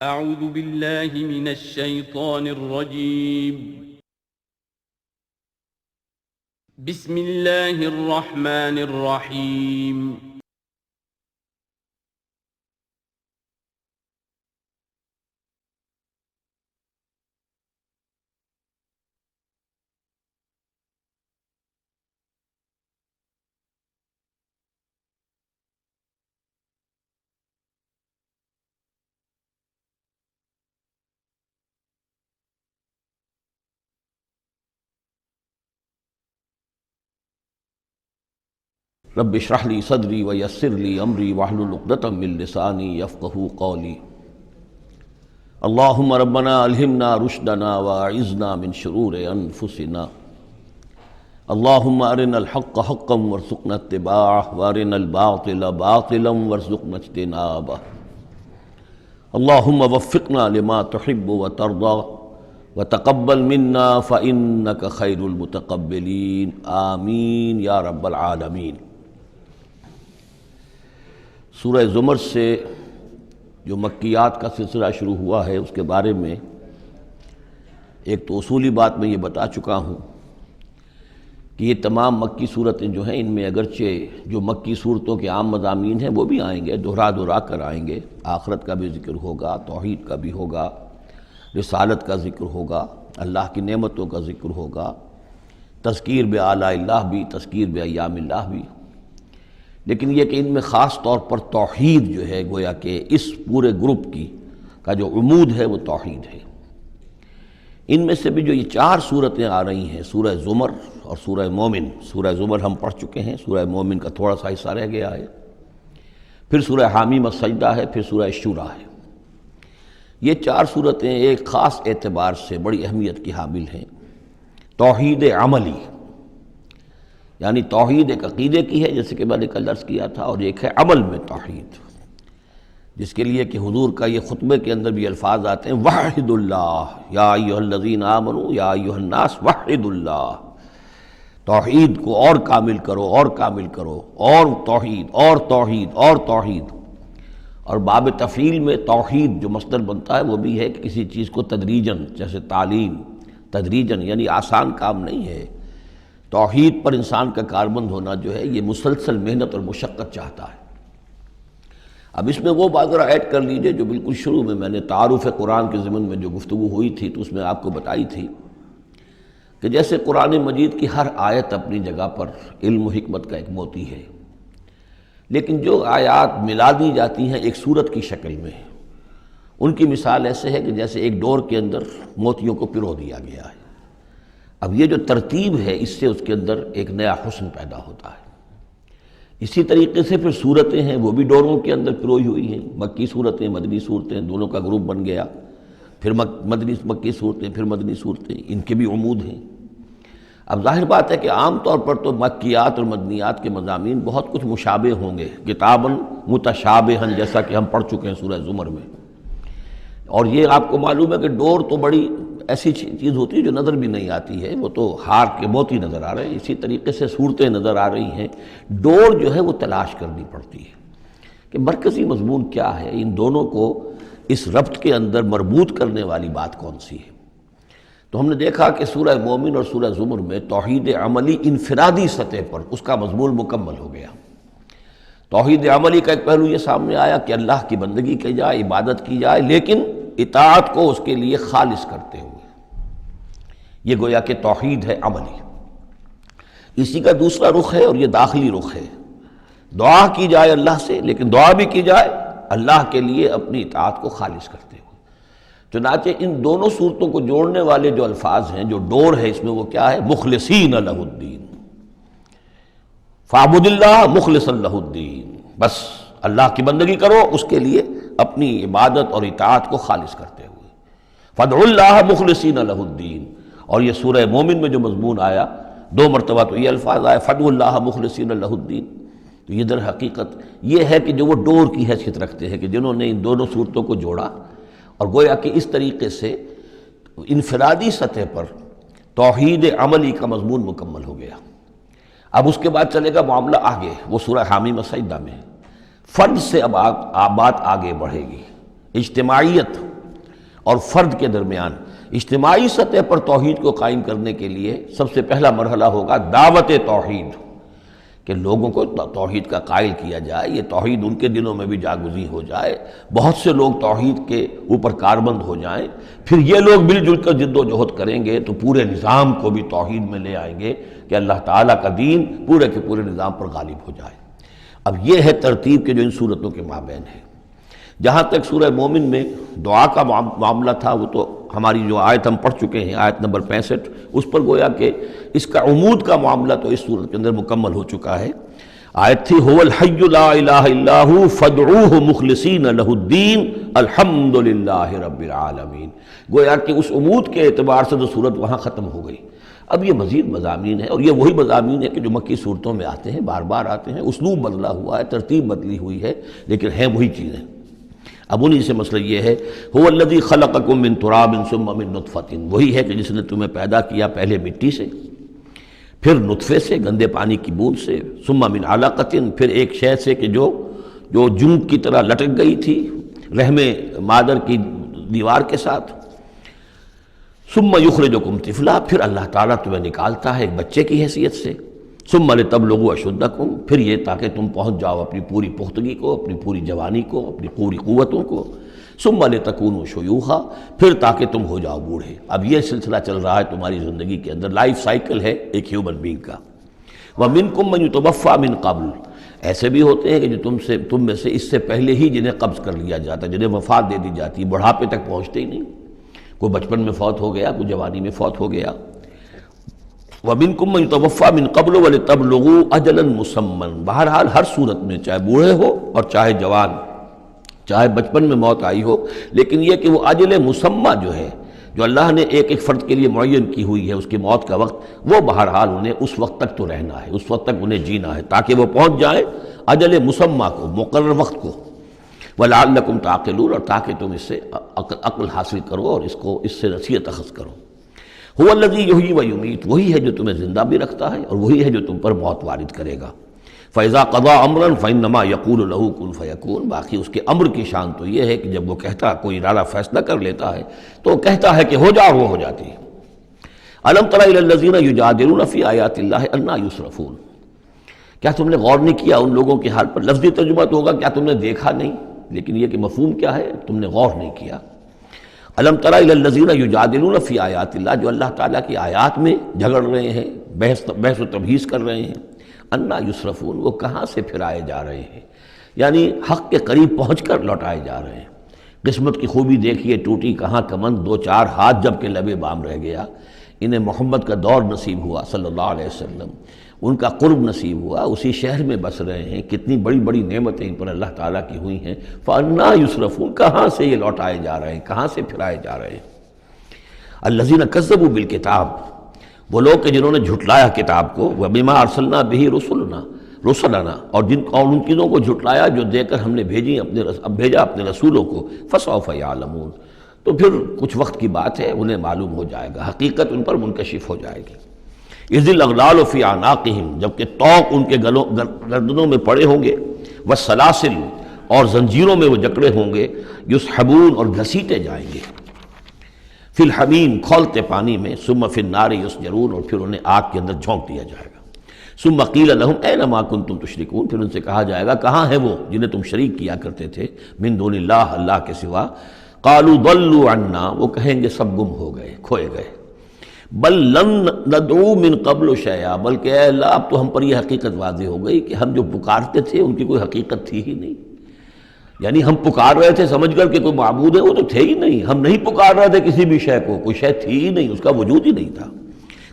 اعوذ باللہ من الشیطان الرجیم بسم اللہ الرحمن الرحیم رب اشرح لی صدری ویسر لی امری واحلل عقدۃ من لسانی یفقہوا قولی اللہم ربنا الہمنا رشدنا واعذنا من شرور انفسنا اللہم ارنا الحق حقا وارزقنا اتباعہ وارنا الباطل باطلا وارزقنا اجتنابہ اللہم وفقنا لما تحب وترضى وتقبل منا فإنك خیر المتقبلین آمین یا رب العالمین۔ سورہ زمر سے جو مکیات کا سلسلہ شروع ہوا ہے اس کے بارے میں ایک تو اصولی بات میں یہ بتا چکا ہوں کہ یہ تمام مکی صورتیں جو ہیں ان میں اگرچہ جو مکی صورتوں کے عام مضامین ہیں وہ بھی آئیں گے، دہرا کر آئیں گے، آخرت کا بھی ذکر ہوگا، توحید کا بھی ہوگا، رسالت کا ذکر ہوگا، اللہ کی نعمتوں کا ذکر ہوگا، تذکیر بآلاء اللہ بھی، تذکیر بایام اللہ بھی، لیکن یہ کہ ان میں خاص طور پر توحید جو ہے گویا کہ اس پورے گروپ کا جو عمود ہے وہ توحید ہے۔ ان میں سے بھی جو یہ چار صورتیں آ رہی ہیں، سورہ زمر اور سورہ مومن، سورہ زمر ہم پڑھ چکے ہیں، سورہ مومن کا تھوڑا سا حصہ رہ گیا ہے، پھر سورہ حامیم السجدہ ہے، پھر سورہ شورى ہے۔ یہ چار صورتیں ایک خاص اعتبار سے بڑی اہمیت کی حامل ہیں۔ توحید عملی یعنی توحید ایک عقیدے کی ہے جیسے کہ میں نے کل عرض کیا تھا، اور ایک ہے عمل میں توحید، جس کے لیے کہ حضور کا یہ خطبے کے اندر بھی الفاظ آتے ہیں وحد اللہ یا ایھا الذین آمنوا یا ایھا الناس وحد اللہ، توحید کو اور کامل کرو اور کامل کرو، اور توحید اور توحید اور توحید۔ اور باب تفعیل میں توحید جو مصدر بنتا ہے وہ بھی ہے کہ کسی چیز کو تدریجاً، جیسے تعلیم تدریجاً، یعنی آسان کام نہیں ہے۔ توحید پر انسان کا کاربند ہونا جو ہے یہ مسلسل محنت اور مشقت چاہتا ہے۔ اب اس میں وہ بات ذرا ایڈ کر لیجئے جو بالکل شروع میں نے تعارف قرآن کے ضمن میں جو گفتگو ہوئی تھی تو اس میں آپ کو بتائی تھی کہ جیسے قرآن مجید کی ہر آیت اپنی جگہ پر علم و حکمت کا ایک موتی ہے، لیکن جو آیات ملا دی جاتی ہیں ایک صورت کی شکل میں، ان کی مثال ایسے ہے کہ جیسے ایک ڈور کے اندر موتیوں کو پرو دیا گیا ہے۔ اب یہ جو ترتیب ہے اس سے اس کے اندر ایک نیا حسن پیدا ہوتا ہے۔ اسی طریقے سے پھر صورتیں ہیں وہ بھی ڈوروں کے اندر پروئی ہوئی ہیں، مکی صورتیں مدنی صورتیں، دونوں کا گروپ بن گیا، پھر مکی صورتیں پھر مدنی صورتیں، ان کے بھی عمود ہیں۔ اب ظاہر بات ہے کہ عام طور پر تو مکیات اور مدنیات کے مضامین بہت کچھ مشابہ ہوں گے، کتاباً متشابہاً، جیسا کہ ہم پڑھ چکے ہیں سورہ زمر میں۔ اور یہ آپ کو معلوم ہے کہ ڈور تو بڑی ایسی چیز ہوتی ہے جو نظر بھی نہیں آتی ہے، وہ تو ہار کے موتی نظر آ رہے ہیں، اسی طریقے سے صورتیں نظر آ رہی ہیں، ڈور جو ہے وہ تلاش کرنی پڑتی ہے کہ مرکزی مضمون کیا ہے، ان دونوں کو اس ربط کے اندر مربوط کرنے والی بات کون سی ہے۔ تو ہم نے دیکھا کہ سورہ مومن اور سورہ زمر میں توحید عملی انفرادی سطح پر اس کا مضمون مکمل ہو گیا۔ توحید عملی کا ایک پہلو یہ سامنے آیا کہ اللہ کی بندگی کی جائے، عبادت کی جائے، لیکن اطاعت کو اس کے لیے خالص کرتے ہوئے، یہ گویا کہ توحید ہے عملی۔ اسی کا دوسرا رخ ہے اور یہ داخلی رخ ہے، دعا کی جائے اللہ سے، لیکن دعا بھی کی جائے اللہ کے لیے اپنی اطاعت کو خالص کرتے ہوئے۔ چنانچہ ان دونوں صورتوں کو جوڑنے والے جو الفاظ ہیں، جو ڈور ہے اس میں، وہ کیا ہے؟ مخلصین لہ الدین، فاعبد اللہ مخلصا لہ الدین، بس اللہ کی بندگی کرو، اس کے لیے اپنی عبادت اور اطاعت کو خالص کرتے ہوئے۔ فادعوا اللہ مخلصین لہ الدین، اور یہ سورہ مومن میں جو مضمون آیا، دو مرتبہ تو یہ الفاظ آئے فادعوا اللہ مخلصین لہ الدین، تو یہ در حقیقت یہ ہے کہ جو وہ ڈور کی حیثیت رکھتے ہیں کہ جنہوں نے ان دونوں صورتوں کو جوڑا، اور گویا کہ اس طریقے سے انفرادی سطح پر توحید عملی کا مضمون مکمل ہو گیا۔ اب اس کے بعد چلے گا معاملہ آگے، وہ سورہ حامیم السجدہ میں فرد سے اب بات آگے بڑھے گی، اجتماعیت اور فرد کے درمیان اجتماعی سطح پر توحید کو قائم کرنے کے لیے سب سے پہلا مرحلہ ہوگا دعوت توحید، کہ لوگوں کو توحید کا قائل کیا جائے، یہ توحید ان کے دلوں میں بھی جاگزی ہو جائے، بہت سے لوگ توحید کے اوپر کاربند ہو جائیں، پھر یہ لوگ مل جل کر جد و جہد کریں گے تو پورے نظام کو بھی توحید میں لے آئیں گے کہ اللہ تعالیٰ کا دین پورے کے پورے نظام پر غالب ہو جائے۔ اب یہ ہے ترتیب کے جو ان صورتوں کے مابین ہے۔ جہاں تک سورہ مومن میں دعا کا معاملہ تھا وہ تو ہماری جو آیت ہم پڑھ چکے ہیں، آیت نمبر 65، اس پر گویا کہ اس کا عمود کا معاملہ تو اس صورت کے اندر مکمل ہو چکا ہے۔ آیت تھی هو الحی لا الہ الا هو فادعوہ مخلصین لہ الدین الحمد للہ رب العالمین۔ گویا کہ اس عمود کے اعتبار سے تو صورت وہاں ختم ہو گئی۔ اب یہ مزید مضامین ہیں، اور یہ وہی مضامین ہیں کہ جو مکی صورتوں میں آتے ہیں، بار بار آتے ہیں، اسلوب بدلا ہوا ہے، ترتیب بدلی ہوئی ہے، لیکن ہیں وہی چیزیں۔ اب انہی سے مسئلہ یہ ہے هو الذی خلقکم من تراب ثم من نطفۃ، وہی ہے کہ جس نے تمہیں پیدا کیا پہلے مٹی سے، پھر نطفے سے، گندے پانی کی بوند سے، ثم من علقۃ، پھر ایک شے سے کہ جو جنگ کی طرح لٹک گئی تھی رحم مادر کی دیوار کے ساتھ، ثم یخرجکم طفلا، پھر اللہ تعالیٰ تمہیں نکالتا ہے ایک بچے کی حیثیت سے، ثم لتبلغوا اشدکم، پھر یہ تاکہ تم پہنچ جاؤ اپنی پوری پختگی کو، اپنی پوری جوانی کو، اپنی پوری قوتوں کو، ثم لتکونوا شیوخا، پھر تاکہ تم ہو جاؤ بوڑھے۔ اب یہ سلسلہ چل رہا ہے تمہاری زندگی کے اندر، لائف سائیکل ہے ایک ہیومن بینگ کا۔ ومنکم من یتوفی من قبل، ایسے بھی ہوتے ہیں کہ جو تم میں سے اس سے پہلے ہی جنہیں قبض کر لیا جاتا ہے، جنہیں وفات دے دی جاتی، بڑھاپے تک پہنچتے ہی نہیں، کوئی بچپن میں فوت ہو گیا، کوئی جوانی میں فوت ہو گیا۔ وَمِنْكُمْ مَنْ يُتَوَفَّى مِنْ قَبْلُ وَلِتَبْلُغُوا أَجَلًا مُّسَمًّى، بہرحال ہر صورت میں چاہے بوڑھے ہو اور چاہے جوان، چاہے بچپن میں موت آئی ہو، لیکن یہ کہ وہ اجل مسمى جو ہے، جو اللہ نے ایک ایک فرد کے لیے معین کی ہوئی ہے اس کی موت کا وقت، وہ بہرحال انہیں اس وقت تک تو رہنا ہے، اس وقت تک انہیں جینا ہے، تاکہ وہ پہنچ جائیں اجل مسمى کو، مقرر وقت کو۔ وَلَعَلَّكُمْ تَعْقِلُونَ، اور تاکہ تم اس سے عقل حاصل کرو اور اس سے نصیحت اخذ کرو۔ هو الذی یحیی و یمیت، وہی ہے جو تمہیں زندہ بھی رکھتا ہے اور وہی ہے جو تم پر موت وارد کرے گا۔ فَإِذَا قَضَىٰ أَمْرًا فَإِنَّمَا يَقُولُ لَهُ كُن فَيَكُونُ، باقی اس کے امر کی شان تو یہ ہے کہ جب وہ کہتا، کوئی ارادہ فیصلہ کر لیتا ہے تو کہتا ہے کہ ہو جا، وہ ہو جاتی ہے۔ أَلَمْ تَرَ إِلَى الَّذِينَ يُجَادِلُونَ فِي آيَاتِ اللَّهِ أَنَّىٰ يُصْرَفُونَ، کیا تم نے غور نہیں کیا ان لوگوں کے حال پر؟ لفظی ترجمہ تو ہوگا کیا تم نے دیکھا نہیں، لیکن یہ کہ مفہوم کیا ہے، تم نے غور نہیں کیا۔ الم تر الی الذین یجادلون فی آیات اللہ، جو اللہ تعالیٰ کی آیات میں جھگڑ رہے ہیں، بحث و تبحیث کر رہے ہیں، انا یصرفون، وہ کہاں سے پھرائے جا رہے ہیں، یعنی حق کے قریب پہنچ کر لوٹائے جا رہے ہیں۔ قسمت کی خوبی دیکھیے، ٹوٹی کہاں کمند، دو چار ہاتھ جب کہ لبے بام رہ گیا۔ انہیں محمد کا دور نصیب ہوا صلی اللہ علیہ وسلم، ان کا قرب نصیب ہوا، اسی شہر میں بس رہے ہیں، کتنی بڑی بڑی نعمتیں ان پر اللہ تعالیٰ کی ہوئی ہیں۔ فَأَنَّىٰ يُصْرَفُونَ، کہاں سے یہ لوٹائے جا رہے ہیں، کہاں سے پھرائے جا رہے ہیں۔ الَّذِينَ كَذَّبُوا بِالْكِتَابِ، وہ لوگ کہ جنہوں نے جھٹلایا کتاب کو، وَبِمَا أَرْسَلْنَا بِهِ رُسُلَنَا، اور ان چیزوں کو جھٹلایا جو دے کر ہم نے بھیجا اپنے رسولوں کو، فَسَوْفَ يَعْلَمُونَ، تو پھر کچھ وقت کی بات ہے، انہیں معلوم ہو جائے گا، حقیقت ان پر منکشف ہو جائے گی۔ اذ الاغلال فی اعناقہم، جبکہ طوق ان کے گردنوں میں پڑے ہوں گے، والسلاسل، اور زنجیروں میں وہ جکڑے ہوں گے، یسحبون، اور گھسیٹے جائیں گے، فی الحمیم، کھولتے پانی میں، ثم فی النار یسجرون، اور پھر انہیں آگ کے اندر جھونک دیا جائے گا۔ ثم قیل لہم این ما کنتم تشرکون، پھر ان سے کہا جائے گا کہاں ہے وہ جنہیں تم شریک کیا کرتے تھے، من دون اللہ، اللہ کے سوا۔ قالوا ضلوا عنا، وہ کہیں گے سب گم ہو گئے، کھوئے گئے۔ بل لن ندعو من قبل شیئا، بلکہ اے اللہ اب تو ہم پر یہ حقیقت واضح ہو گئی کہ ہم جو پکارتے تھے ان کی کوئی حقیقت تھی ہی نہیں، یعنی ہم پکار رہے تھے سمجھ کر کہ کوئی معبود ہے، وہ تو تھے ہی نہیں، ہم نہیں پکار رہے تھے کسی بھی شے کو، کوئی شے تھی ہی نہیں، اس کا وجود ہی نہیں تھا۔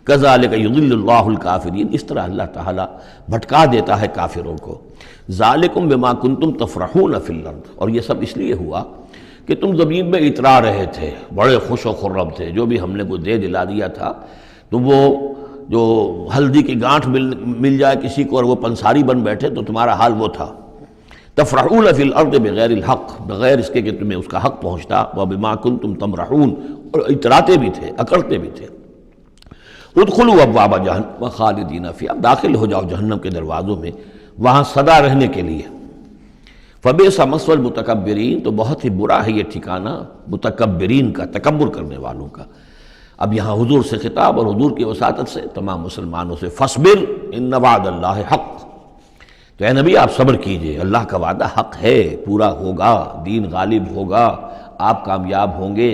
کذالک یضل اللہ الکافرین، اس طرح اللہ تعالیٰ بھٹکا دیتا ہے کافروں کو۔ ذالکم بما کنتم تفرحون فی الارض، اور یہ سب اس لیے ہوا کہ تم زمین میں اترا رہے تھے، بڑے خوش و خرم تھے، جو بھی ہم نے کوئی دے دلا دیا تھا تو وہ جو ہلدی کی گانٹھ مل جائے کسی کو اور وہ پنساری بن بیٹھے تو تمہارا حال وہ تھا۔ تفرحون فی الارض بغیر الحق، بغیر اس کے کہ تمہیں اس کا حق پہنچتا، وبما کنتم تمرحون، اور اتراتے بھی تھے، اکڑتے بھی تھے۔ ادخلوا ابواب جہنم خالدین فیہا، اب داخل ہو جاؤ جہنم کے دروازوں میں، وہاں سدا رہنے کے لیے۔ فبئس مثوى المتکبرین، تو بہت ہی برا ہے یہ ٹھکانہ متکبرین کا، تکبر کرنے والوں کا۔ اب یہاں حضور سے خطاب اور حضور کی وساطت سے تمام مسلمانوں سے، فاصبر ان وعد اللہ حق، تو اے نبی آپ صبر کیجئے، اللہ کا وعدہ حق ہے، پورا ہوگا، دین غالب ہوگا، آپ کامیاب ہوں گے۔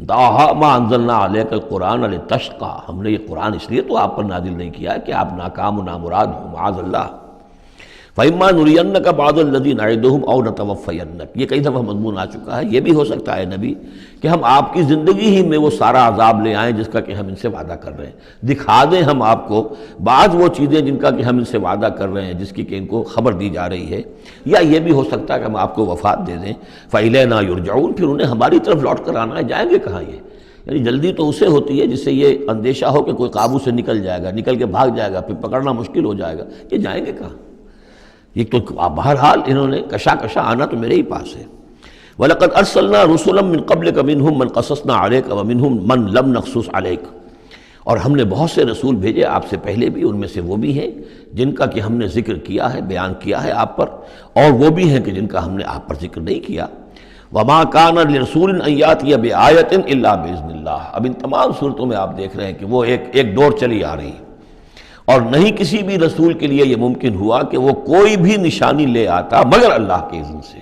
ما انزلنا علیک القرآن لتشقى، ہم نے یہ قرآن اس لیے تو آپ پر نازل نہیں کیا کہ آپ ناکام و نامراد ہوں، معاذ اللہ۔ فَإِمَّا نُرِيَنَّكَ بَعْضَ الَّذِي نَعِدُهُمْ أَوْ نَتَوَفَّيَنَّكَ، یہ کئی دفعہ مضمون آ چکا ہے، یہ بھی ہو سکتا ہے نبی کہ ہم آپ کی زندگی ہی میں وہ سارا عذاب لے آئیں جس کا کہ ہم ان سے وعدہ کر رہے ہیں، دکھا دیں ہم آپ کو بعض وہ چیزیں جن کا کہ ہم ان سے وعدہ کر رہے ہیں، جس کی کہ ان کو خبر دی جا رہی ہے، یا یہ بھی ہو سکتا ہے کہ ہم آپ کو وفات دے دیں۔ فَإِلَيْنَا يُرْجَعُونَ، پھر انہیں ہماری طرف لوٹ کر آنا ہے، جائیں گے کہاں یہ؟ یعنی جلدی تو اسے ہوتی ہے جس سے یہ اندیشہ ہو کہ کوئی قابو سے نکل جائے گا، نکل کے بھاگ جائے گا، پھر پکڑنا مشکل ہو جائے گا، یہ جائیں گے کہاں؟ یہ تو بہرحال انہوں نے کشا آنا تو میرے ہی پاس ہے۔ وَلَقَدْ أَرْسَلْنَا رُسُلًا مِّن قَبْلِكَ مِنْهُمْ مَنْ قَصَصْنَا عَلَيْكَ وَمِنْهُمْ مَنْ لَمْ نَقْصُصْ عَلَيْكَ، اور ہم نے بہت سے رسول بھیجے آپ سے پہلے بھی، ان میں سے وہ بھی ہیں جن کا کہ ہم نے ذکر کیا ہے، بیان کیا ہے آپ پر، اور وہ بھی ہیں کہ جن کا ہم نے آپ پر ذکر نہیں کیا۔ وَمَا كَانَ لِرَسُولٍ أَن يَأْتِيَ بِآيَةٍ إِلَّا بِإِذْنِ اللَّهِ، اب ان تمام صورتوں میں آپ دیکھ رہے ہیں کہ وہ ایک ڈور چلی آ رہی ہے، اور نہیں کسی بھی رسول کے لیے یہ ممکن ہوا کہ وہ کوئی بھی نشانی لے آتا مگر اللہ کے اذن سے۔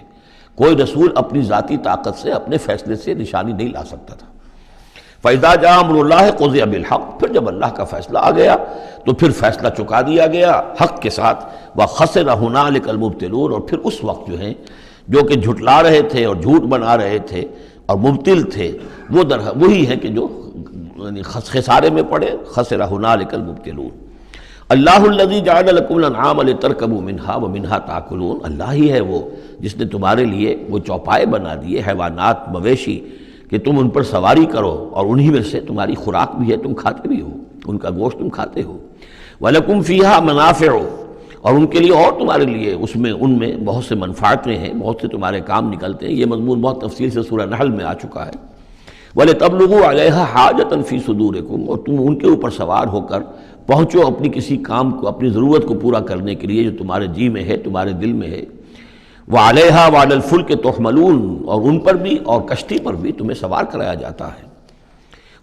کوئی رسول اپنی ذاتی طاقت سے، اپنے فیصلے سے نشانی نہیں لا سکتا تھا۔ فَإِذَا جَاءَ أَمْرُ اللَّهِ قُضِيَ بِالْحَقِّ، پھر جب اللہ کا فیصلہ آ گیا تو پھر فیصلہ چکا دیا گیا حق کے ساتھ۔ وَخَسِرَ هُنَالِكَ الْمُبْطِلُونَ، اور پھر اس وقت جو ہیں جو کہ جھٹلا رہے تھے اور جھوٹ بنا رہے تھے اور مبطل تھے، وہ وہی ہیں کہ جو خسارے میں پڑے۔ خَسِرَ هُنَالِكَ الْمُبْطِلُونَ۔ اللہ الذی جعل لکم الانعام لترکبوا منها ومنها تاکلون، اللہ ہی ہے وہ جس نے تمہارے لیے وہ چوپائے بنا دیے، حیوانات، مویشی، کہ تم ان پر سواری کرو، اور انہی میں سے تمہاری خوراک بھی ہے، تم کھاتے بھی ہو، ان کا گوشت تم کھاتے ہو۔ وَلَكُمْ فِيهَا مَنَافِعُ، اور ان کے لیے اور تمہارے لیے ان میں بہت سے منفعتیں ہیں، بہت سے تمہارے کام نکلتے ہیں۔ یہ مضمون بہت تفصیل سے سورہ نحل میں آ چکا ہے۔ وَلِتَبْلُغُوا عَلَيْهَا حَاجَةً فِي صُدُورِكُمْ، اور تم ان کے اوپر سوار ہو کر پہنچو اپنی کسی کام کو، اپنی ضرورت کو پورا کرنے کے لیے جو تمہارے جی میں ہے، تمہارے دل میں ہے۔ وَعَلَيْهَا وَعَلَى الْفُلْكِ تُحْمَلُونَ، اور ان پر بھی اور کشتی پر بھی تمہیں سوار کرایا جاتا ہے۔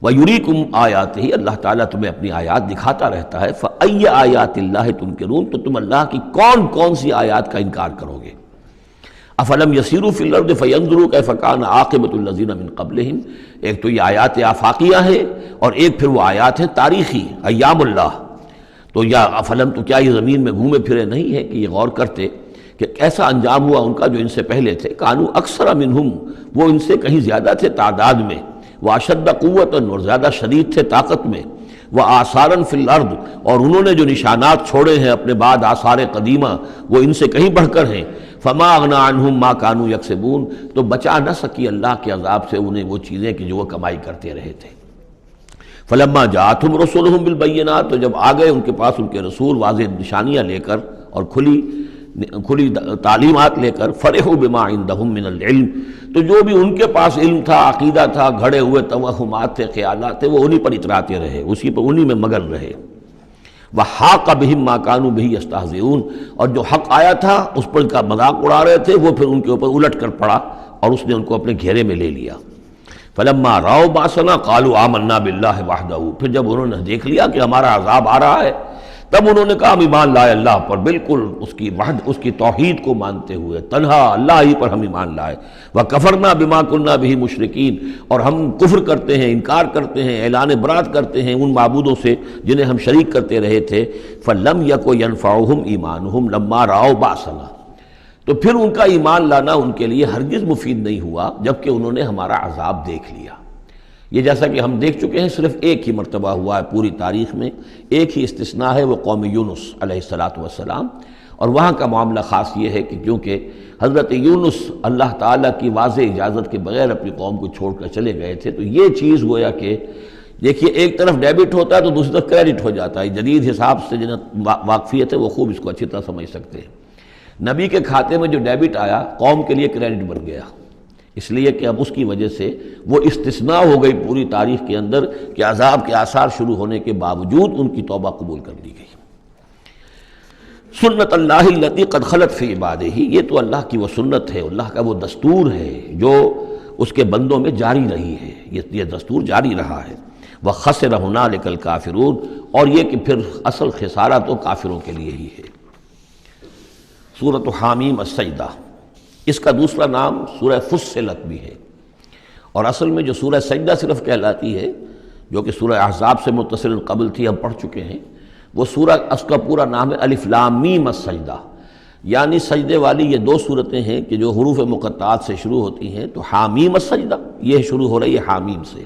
وَيُرِيكُمْ آيَاتِهِ، اللہ تعالیٰ تمہیں اپنی آیات دکھاتا رہتا ہے۔ فَأَيَّ آيَاتِ اللَّهِ تُنْكِرُونَ، تو تم اللہ کی کون کون سی آیات کا انکار کرو گے؟ افلم یسیروا فی الارض فینظروا کیف کان عاقبۃ الذین من قبلہم، ایک تو یہ آیات آفاقیہ ہے، اور ایک پھر وہ آیات ہیں تاریخی، ایام اللہ۔ تو یا افلم، تو کیا یہ زمین میں گھومے پھرے نہیں ہے کہ یہ غور کرتے کہ کیسا انجام ہوا ان کا جو ان سے پہلے تھے؟ کانوا اکثر منہم، وہ ان سے کہیں زیادہ تھے تعداد میں، واشد قوۃ، اور زیادہ شدید تھے طاقت میں، وآثارا فی الارض، اور انہوں نے جو نشانات چھوڑے ہیں اپنے بعد آثار قدیمہ وہ ان سے کہیں بڑھ کر ہیں۔ فما اغنی عنہم ما کانوا یکسبون، تو بچا نہ سکی اللہ کے عذاب سے انہیں وہ چیزیں کہ جو وہ کمائی کرتے رہے تھے۔ فلما جاءتہم رسلہم بالبینات، تو جب آ گئے ان کے پاس ان کے رسول واضح نشانیاں لے کر اور کھلی تعلیمات لے کر، فرحوا بما عندہم من العلم، تو جو بھی ان کے پاس علم تھا، عقیدہ تھا، گھڑے ہوئے توہمات تھے، خیالات تھے، وہ انہی پر اتراتے رہے، اسی پر انہی میں مگن رہے۔ وحاق بہم ما کانوا بہ یستہزئون، اور جو حق آیا تھا اس پر کا مذاق اڑا رہے تھے، وہ پھر ان کے اوپر الٹ کر پڑا اور اس نے ان کو اپنے گھیرے میں لے لیا۔ فلما رأوا بأسنا قالوا آمنا باللہ وحدہ، پھر جب انہوں نے دیکھ لیا کہ ہمارا عذاب آ رہا ہے، تب انہوں نے کہا ہم ایمان لائے اللہ پر، بالکل اس کی وحد، اس کی توحید کو مانتے ہوئے، تنہا اللہ ہی پر ہم ایمان لائے۔ وَكَفَرْنَا بِمَا كُنَّا بِهِ مُشْرِكِينَ، اور ہم کفر کرتے ہیں، انکار کرتے ہیں، اعلان برات کرتے ہیں ان معبودوں سے جنہیں ہم شریک کرتے رہے تھے۔ فَلَمْ يَكُ يَنْفَعُهُمْ إِيمَانُهُمْ لَمَّا رَأَوْا بَأْسَنَا، تو پھر ان کا ایمان لانا ان کے لیے ہرگز مفید نہیں ہوا جبکہ انہوں نے ہمارا عذاب دیکھ لیا۔ یہ جیسا کہ ہم دیکھ چکے ہیں صرف ایک ہی مرتبہ ہوا ہے پوری تاریخ میں، ایک ہی استثناء ہے، وہ قوم یونس علیہ السلام، اور وہاں کا معاملہ خاص یہ ہے کہ کیونکہ حضرت یونس اللہ تعالیٰ کی واضح اجازت کے بغیر اپنی قوم کو چھوڑ کر چلے گئے تھے، تو یہ چیز گویا کہ دیکھیے ایک طرف ڈیبٹ ہوتا ہے تو دوسری طرف کریڈٹ ہو جاتا ہے۔ جدید حساب سے جنہیں واقفیت ہے وہ خوب اس کو اچھی طرح سمجھ سکتے ہیں۔ نبی کے کھاتے میں جو ڈیبٹ آیا قوم کے لیے کریڈٹ بن گیا، اس لیے کہ اب اس کی وجہ سے وہ استثناء ہو گئی پوری تاریخ کے اندر کہ عذاب کے آثار شروع ہونے کے باوجود ان کی توبہ قبول کر لی گئی۔ سنت اللہ التی قد خلت فی عبادہ، یہ تو اللہ کی وہ سنت ہے، اللہ کا وہ دستور ہے جو اس کے بندوں میں جاری رہی ہے، یہ دستور جاری رہا ہے۔ وَخَسِرَ هُنَالِكَ الْكَافِرُونَ، اور یہ کہ پھر اصل خسارہ تو کافروں کے لیے ہی ہے۔ سورۃ حامیم السجدہ، اس کا دوسرا نام سورہ فصلت بھی ہے، اور اصل میں جو سورہ سجدہ صرف کہلاتی ہے، جو کہ سورہ احزاب سے متصل قبل تھی، ہم پڑھ چکے ہیں، وہ سورہ، اس کا پورا نام ہے الف لام میم السجدہ، یعنی سجدے والی یہ دو صورتیں ہیں کہ جو حروف مقطعات سے شروع ہوتی ہیں، تو حامیم السجدہ یہ شروع ہو رہی ہے حامیم سے،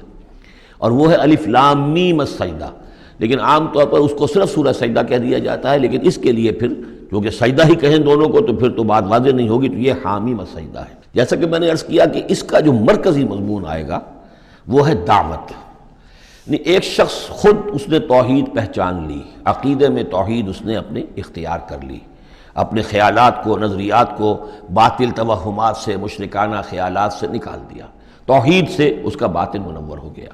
اور وہ ہے الف لام میم السجدہ، لیکن عام طور پر اس کو صرف سورہ سجدہ کہہ دیا جاتا ہے، لیکن اس کے لیے پھر کیونکہ سجدہ ہی کہیں دونوں کو تو پھر تو بات واضح نہیں ہوگی، تو یہ حامیم السجدہ ہے۔ جیسا کہ میں نے عرض کیا کہ اس کا جو مرکزی مضمون آئے گا وہ ہے دعوت، ایک شخص خود اس نے توحید پہچان لی، عقیدے میں توحید اس نے اپنے اختیار کر لی، اپنے خیالات کو، نظریات کو باطل توہمات سے، مشرکانہ خیالات سے نکال دیا، توحید سے اس کا باطن منور ہو گیا۔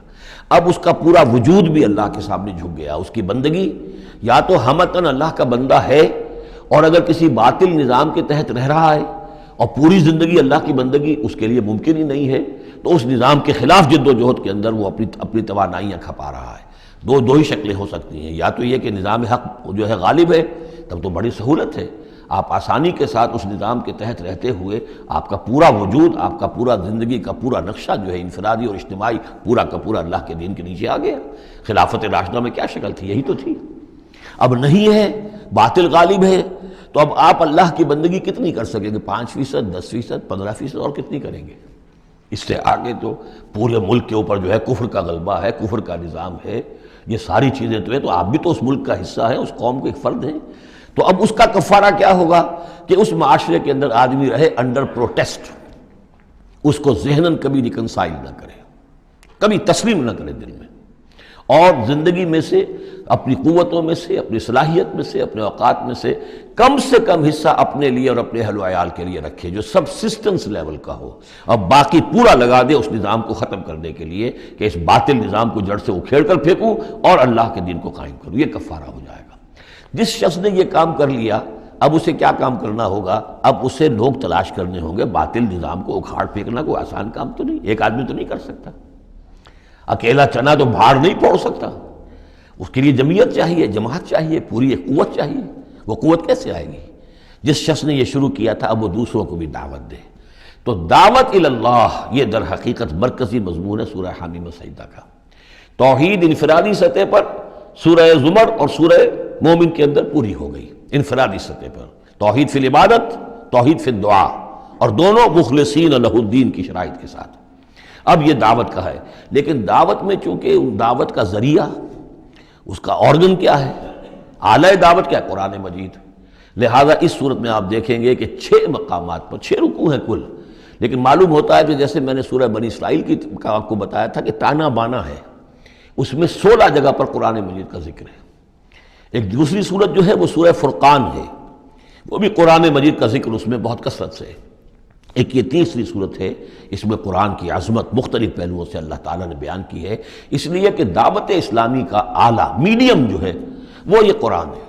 اب اس کا پورا وجود بھی اللہ کے سامنے جھک گیا، اس کی بندگی یا تو ہمتاً اللہ کا بندہ ہے، اور اگر کسی باطل نظام کے تحت رہ رہا ہے اور پوری زندگی اللہ کی بندگی اس کے لیے ممکن ہی نہیں ہے، تو اس نظام کے خلاف جد و جہد کے اندر وہ اپنی توانائیاں کھپا رہا ہے۔ دو ہی شکلیں ہو سکتی ہیں، یا تو یہ کہ نظام حق جو ہے غالب ہے، تب تو بڑی سہولت ہے، آپ آسانی کے ساتھ اس نظام کے تحت رہتے ہوئے آپ کا پورا وجود، آپ کا پورا زندگی کا پورا نقشہ جو ہے انفرادی اور اجتماعی پورا کا پورا اللہ کے دین کے نیچے آ گیا۔ خلافت راشدہ میں کیا شکل تھی؟ یہی تو تھی۔ اب نہیں ہے، باطل غالب ہے، تو اب آپ اللہ کی بندگی کتنی کر سکیں گے؟ 5%، 10%، 15%، اور کتنی کریں گے؟ اس سے آگے تو پورے ملک کے اوپر جو ہے کفر کا غلبہ ہے، کفر کا نظام ہے، یہ ساری چیزیں تو ہیں، تو آپ بھی تو اس ملک کا حصہ ہیں، اس قوم کے ایک فرد ہیں۔ تو اب اس کا کفارہ کیا ہوگا کہ اس معاشرے کے اندر آدمی رہے انڈر پروٹیسٹ، اس کو ذہناً کبھی ریکنسائل نہ کرے، کبھی تسلیم نہ کرے دل میں، اور زندگی میں سے، اپنی قوتوں میں سے، اپنی صلاحیت میں سے، اپنے اوقات میں سے کم حصہ اپنے لیے اور اپنے اہل و عیال کے لیے رکھے، جو سبسسٹنس لیول کا ہو، اور باقی پورا لگا دے اس نظام کو ختم کرنے کے لیے کہ اس باطل نظام کو جڑ سے اکھیڑ کر پھینکوں اور اللہ کے دین کو قائم کروں۔ یہ کفارہ ہو جائے گا۔ جس شخص نے یہ کام کر لیا، اب اسے کیا کام کرنا ہوگا؟ اب اسے لوگ تلاش کرنے ہوں گے۔ باطل نظام کو اکھاڑ پھینکنا کوئی آسان کام تو نہیں، ایک آدمی تو نہیں کر سکتا، اکیلا چنا تو بھاڑ نہیں پھوڑ سکتا، اس کے لیے جمعیت چاہیے، جماعت چاہیے، پوری ایک قوت چاہیے۔ وہ قوت کیسے آئے گی؟ جس شخص نے یہ شروع کیا تھا اب وہ دوسروں کو بھی دعوت دے۔ تو دعوت اللہ، یہ در حقیقت مرکزی مضمون ہے سورہ حامیم السجدہ کا۔ توحید انفرادی سطح پر سورہ زمر اور سورہ مومن کے اندر پوری ہو گئی، انفرادی سطح پر توحید فی العبادت، توحید فی الدعا، اور دونوں مخلصین لہ الدین کی شرائط کے ساتھ۔ اب یہ دعوت کا ہے، لیکن دعوت میں چونکہ دعوت کا ذریعہ، اس کا آرگن کیا ہے؟ اعلی دعوت کیا ہے؟ قرآن مجید۔ لہذا اس صورت میں آپ دیکھیں گے کہ 6 مقامات پر 6 رکوع ہیں کل، لیکن معلوم ہوتا ہے کہ جیسے میں نے سورہ بنی اسرائیل کی کا آپ کو بتایا تھا کہ تانا بانا ہے، اس میں 16 جگہ پر قرآن مجید کا ذکر ہے۔ ایک دوسری صورت جو ہے وہ سورہ فرقان ہے، وہ بھی قرآن مجید کا ذکر اس میں بہت کثرت سے ہے۔ ایک یہ تیسری صورت ہے، اس میں قرآن کی عظمت مختلف پہلوؤں سے اللہ تعالیٰ نے بیان کی ہے، اس لیے کہ دعوت اسلامی کا اعلیٰ میڈیم جو ہے وہ یہ قرآن ہے۔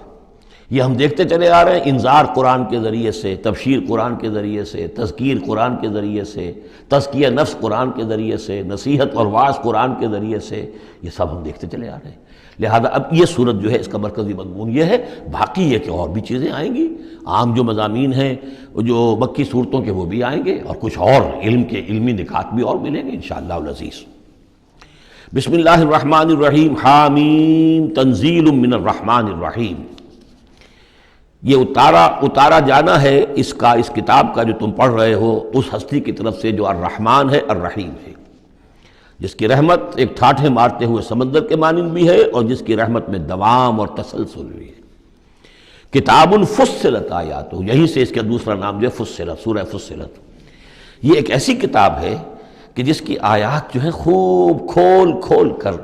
یہ ہم دیکھتے چلے آ رہے ہیں، انذار قرآن کے ذریعے سے، تبشیر قرآن کے ذریعے سے، تذکیر قرآن کے ذریعے سے، تزکیہ نفس قرآن کے ذریعے سے، نصیحت اور وعظ قرآن کے ذریعے سے، یہ سب ہم دیکھتے چلے آ رہے ہیں۔ لہذا اب یہ صورت جو ہے اس کا مرکزی مضمون یہ ہے، باقی یہ کہ اور بھی چیزیں آئیں گی، عام جو مضامین ہیں جو مکی صورتوں کے وہ بھی آئیں گے، اور کچھ اور علم کے علمی نکات بھی اور ملیں گے انشاءاللہ العزیز۔ بسم اللہ الرحمن الرحیم، حامیم تنزیل من الرحمن الرحیم۔ یہ اتارا جانا ہے اس کتاب کا جو تم پڑھ رہے ہو اس ہستی کی طرف سے جو الرحمن ہے، الرحیم ہے، جس کی رحمت ایک ٹھاٹھے مارتے ہوئے سمندر کے مانند بھی ہے، اور جس کی رحمت میں دوام اور تسلسل بھی ہے۔ کتاب فصلت آیاتہ، یہیں سے اس کا دوسرا نام جو ہے فصلت، سورہ فصلت۔ یہ ایک ایسی کتاب ہے کہ جس کی آیات جو ہیں خوب کھول کھول کر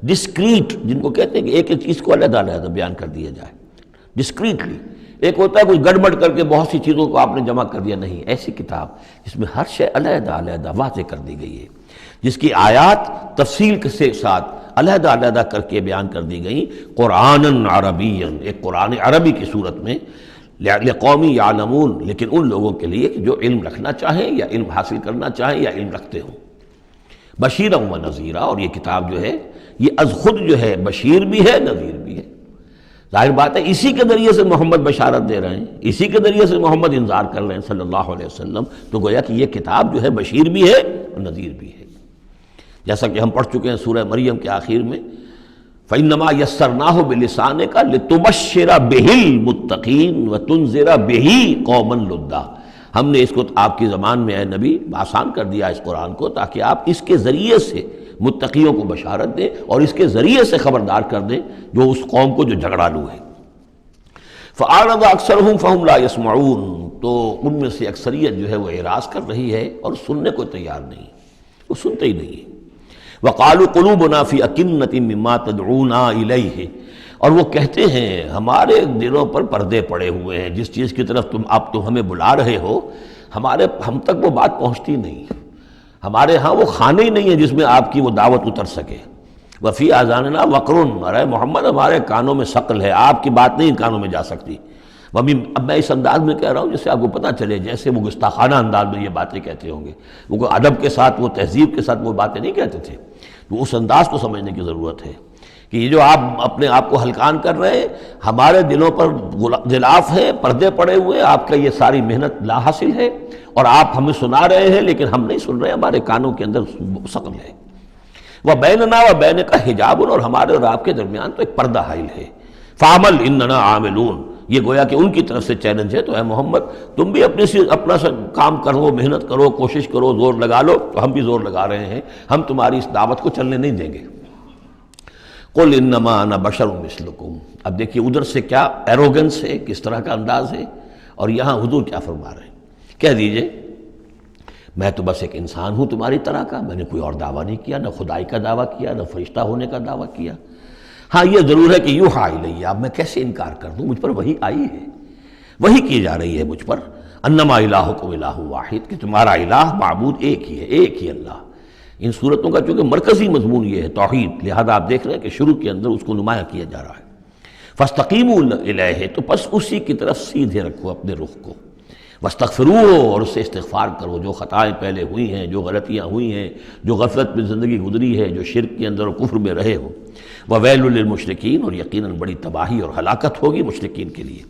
ڈسکریٹ، جن کو کہتے ہیں کہ ایک ایک چیز کو علیحدہ علیحدہ بیان کر دیا جائے ڈسکریٹلی۔ ایک ہوتا ہے کچھ گڑبڑ کر کے بہت سی چیزوں کو آپ نے جمع کر دیا، نہیں، ایسی کتاب جس میں ہر شے علیحدہ علیحدہ واضح کر دی گئی ہے، جس کی آیات تفصیل کے ساتھ علیحدہ علیحدہ کر کے بیان کر دی گئیں، قرآن عربی، ایک قرآن عربی کی صورت میں، لقوم یعلمون، لیکن ان لوگوں کے لیے کہ جو علم رکھنا چاہیں یا علم حاصل کرنا چاہیں یا علم رکھتے ہوں۔ بشیرا و نذیرا، اور یہ کتاب جو ہے یہ از خود جو ہے بشیر بھی ہے نذیر بھی ہے۔ ظاہر بات ہے اسی کے ذریعے سے محمد بشارت دے رہے ہیں، اسی کے ذریعے سے محمد انذار کر رہے ہیں صلی اللہ علیہ وسلم، تو گویا کہ یہ کتاب جو ہے بشیر بھی ہے اور نذیر بھی ہے۔ جیسا کہ ہم پڑھ چکے ہیں سورہ مریم کے آخر میں، فَإِنَّمَا يَسَّرْنَاهُ بِلِسَانِكَ لِتُبَشِّرَ بِهِ الْمُتَّقِينَ وَتُنذِرَ بِهِ قَوْمًا لُدًّا، ہم نے اس کو آپ کی زبان میں اے نبی آسان کر دیا اس قرآن کو، تاکہ آپ اس کے ذریعے سے متقیوں کو بشارت دیں اور اس کے ذریعے سے خبردار کر دیں جو اس قوم کو جو جھگڑالو ہے۔ فَأَعْرَضَ أَكْثَرُهُمْ فَهُمْ لَا يَسْمَعُونَ، تو ان میں سے اکثریت جو ہے وہ اعراض کر رہی ہے اور سننے کو تیار نہیں، وہ سنتے ہی نہیں ہے۔ وَقَالُوا قُلُوبُنَا فِي أَكِنَّةٍ مِّمَّا تَدْعُونَا إِلَيْهِ، اور وہ کہتے ہیں ہمارے دلوں پر پردے پڑے ہوئے ہیں، جس چیز کی طرف تم ہمیں بلا رہے ہو ہم تک وہ بات پہنچتی نہیں، ہمارے ہاں وہ خانے ہی نہیں ہے جس میں آپ کی وہ دعوت اتر سکے۔ وَفِي آذَانِنَا وَقْرٌ، ارے محمد ہمارے کانوں میں ثقل ہے، آپ کی بات نہیں کانوں میں جا سکتی۔ اب میں اس انداز میں کہہ رہا ہوں جس سے آپ کو پتہ چلے، جیسے وہ گستاخانہ انداز میں یہ باتیں کہتے ہوں گے، وہ ادب کے ساتھ وہ تہذیب کے ساتھ وہ باتیں نہیں کہتے تھے، تو اس انداز کو سمجھنے کی ضرورت ہے کہ یہ جو آپ اپنے آپ کو ہلکان کر رہے ہیں، ہمارے دلوں پر غلاف ہے، پردے پڑے ہوئے، آپ کا یہ ساری محنت لا حاصل ہے، اور آپ ہمیں سنا رہے ہیں لیکن ہم نہیں سن رہے، ہمارے کانوں کے اندر ثقل ہے۔ وَبَيْنَنَا وَبَيْنَكَ حِجَابٌ، اور ہمارے اور آپ کے درمیان تو ایک پردہ حائل ہے۔ فَعَمَلْ إِنَّنَا عَامِلُونَ، یہ گویا کہ ان کی طرف سے چیلنج ہے، تو اے محمد تم بھی اپنا کام کرو، محنت کرو، کوشش کرو، زور لگا لو، تو ہم بھی زور لگا رہے ہیں، ہم تمہاری اس دعوت کو چلنے نہیں دیں گے۔ قُلْ إِنَّمَا أَنَا بَشَرٌ مِثْلُكُمْ، اب دیکھیے ادھر سے کیا ایروگنس ہے، کس طرح کا انداز ہے، اور یہاں حضور کیا فرما رہے ہیں، کہہ دیجئے میں تو بس ایک انسان ہوں تمہاری طرح کا، میں نے کوئی اور دعویٰ نہیں کیا، نہ خدائی کا دعویٰ کیا، نہ فرشتہ ہونے کا دعویٰ کیا۔ ہاں یہ ضرور ہے کہ یوحیٰ الیہ، اب میں کیسے انکار کر دوں، مجھ پر وحی آئی ہے، وحی کی جا رہی ہے مجھ پر، انما الہکم الہ واحد، کہ تمہارا الہ معبود ایک ہی ہے، ایک ہی اللہ۔ ان صورتوں کا چونکہ مرکزی مضمون یہ ہے توحید، لہذا آپ دیکھ رہے ہیں کہ شروع کے اندر اس کو نمایاں کیا جا رہا ہے۔ فاستقیموا الیہ، تو بس اسی کی طرف سیدھے رکھو اپنے رخ کو، واستغفروہ، اور اس سے استغفار کرو، جو خطائیں پہلے ہوئی ہیں، جو غلطیاں ہوئی ہیں، جو غفلت میں زندگی گزری ہے، جو شرک کے اندر اور کفر میں رہے ہو۔ وَوَيْلٌ لِّلْمُشْرِكِينَ، اور یقیناً بڑی تباہی اور ہلاکت ہوگی مشرکین کے لیے۔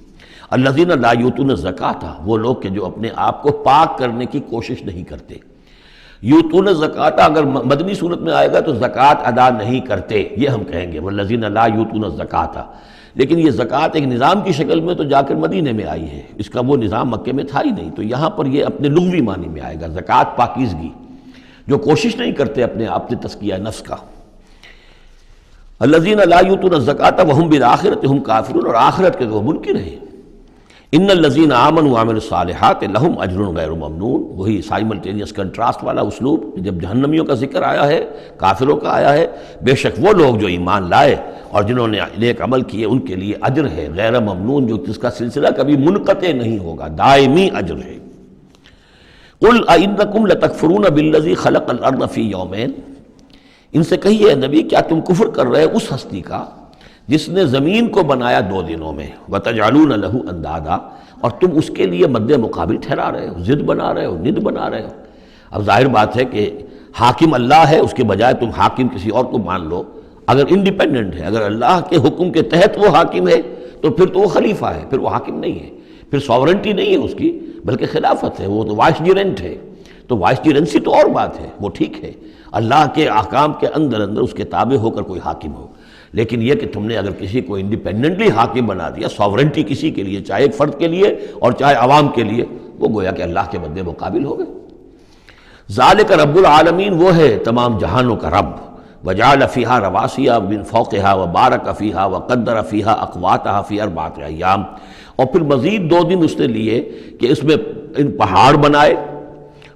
الَّذِينَ لَا يُؤْتُونَ الزَّكَاةَ، وہ لوگ کہ جو اپنے آپ کو پاک کرنے کی کوشش نہیں کرتے۔ یؤتون الزکاۃ اگر مدنی صورت میں آئے گا تو زکوٰۃ ادا نہیں کرتے، یہ ہم کہیں گے وَالَّذِينَ لَا يُؤْتُونَ الزَّكَاةَ، لیکن یہ زکوٰۃ ایک نظام کی شکل میں تو جا کر مدینے میں آئی ہے، اس کا وہ نظام مکے میں تھا ہی نہیں، تو یہاں پر یہ اپنے لغوی معنی میں آئے گا، زکوٰۃ پاکیزگی، جو کوشش نہیں کرتے اپنے آپ سے تزکیہ نفس کا۔ الذین لا یؤتون الزکاۃ وہم بالآخرۃ ہم کافرون، اور آخرت کے وہ منکر ہیں۔ ان الذین آمنوا وعملوا الصالحات لہم اجر غیر ممنون، وہی سائملٹینیس کنٹراسٹ والا اسلوب، جب جہنمیوں کا ذکر آیا ہے، کافروں کا آیا ہے، بے شک وہ لوگ جو ایمان لائے اور جنہوں نے نیک عمل کیے ان کے لیے اجر ہے غیر ممنون، جو جس کا سلسلہ کبھی منقطع نہیں ہوگا، دائمی اجر ہے۔ قل اَإِنَّكُمْ لَتَكْفُرُونَ بِالَّذِي خَلَقَ الْأَرْضَ فِي يَوْمَيْنِ، ان سے کہیے نبی کیا تم کفر کر رہے اس ہستی کا جس نے زمین کو بنایا 2 دنوں میں، وَتَجْعَلُونَ لَهُ أَندَادًا، اور تم اس کے لیے مد مقابل ٹھہرا رہے ہو، ضد بنا رہے ہو، ند بنا رہے ہو۔ اب ظاہر بات ہے کہ حاکم اللہ ہے، اس کے بجائے تم حاکم کسی اور کو مان لو، اگر انڈیپینڈنٹ ہے، اگر اللہ کے حکم کے تحت وہ حاکم ہے تو پھر تو وہ خلیفہ ہے، پھر وہ حاکم نہیں ہے، پھر ساورنٹی نہیں ہے اس کی بلکہ خلافت ہے، وہ تو وائس جیرنٹ ہے، تو وائس جیرنسی تو اور بات ہے، وہ ٹھیک ہے، اللہ کے احکام کے اندر اس کے تابع ہو کر کوئی حاکم ہو، لیکن یہ کہ تم نے اگر کسی کو انڈیپینڈنٹلی حاکم بنا دیا، ساورنٹی کسی کے لیے، چاہے ایک فرد کے لیے اور چاہے عوام کے لیے، وہ گویا کہ اللہ کے مد مقابل ہو گئے۔ ذالک رب العالمین، وہ ہے تمام جہانوں کا رب، وجعل فیہا رواسیا من فوقہا وبارک فیہا وقدر فیہا اقواتہا فی 4 ایام، اور پھر مزید 2 دن اس نے لیے کہ اس میں ان پہاڑ بنائے،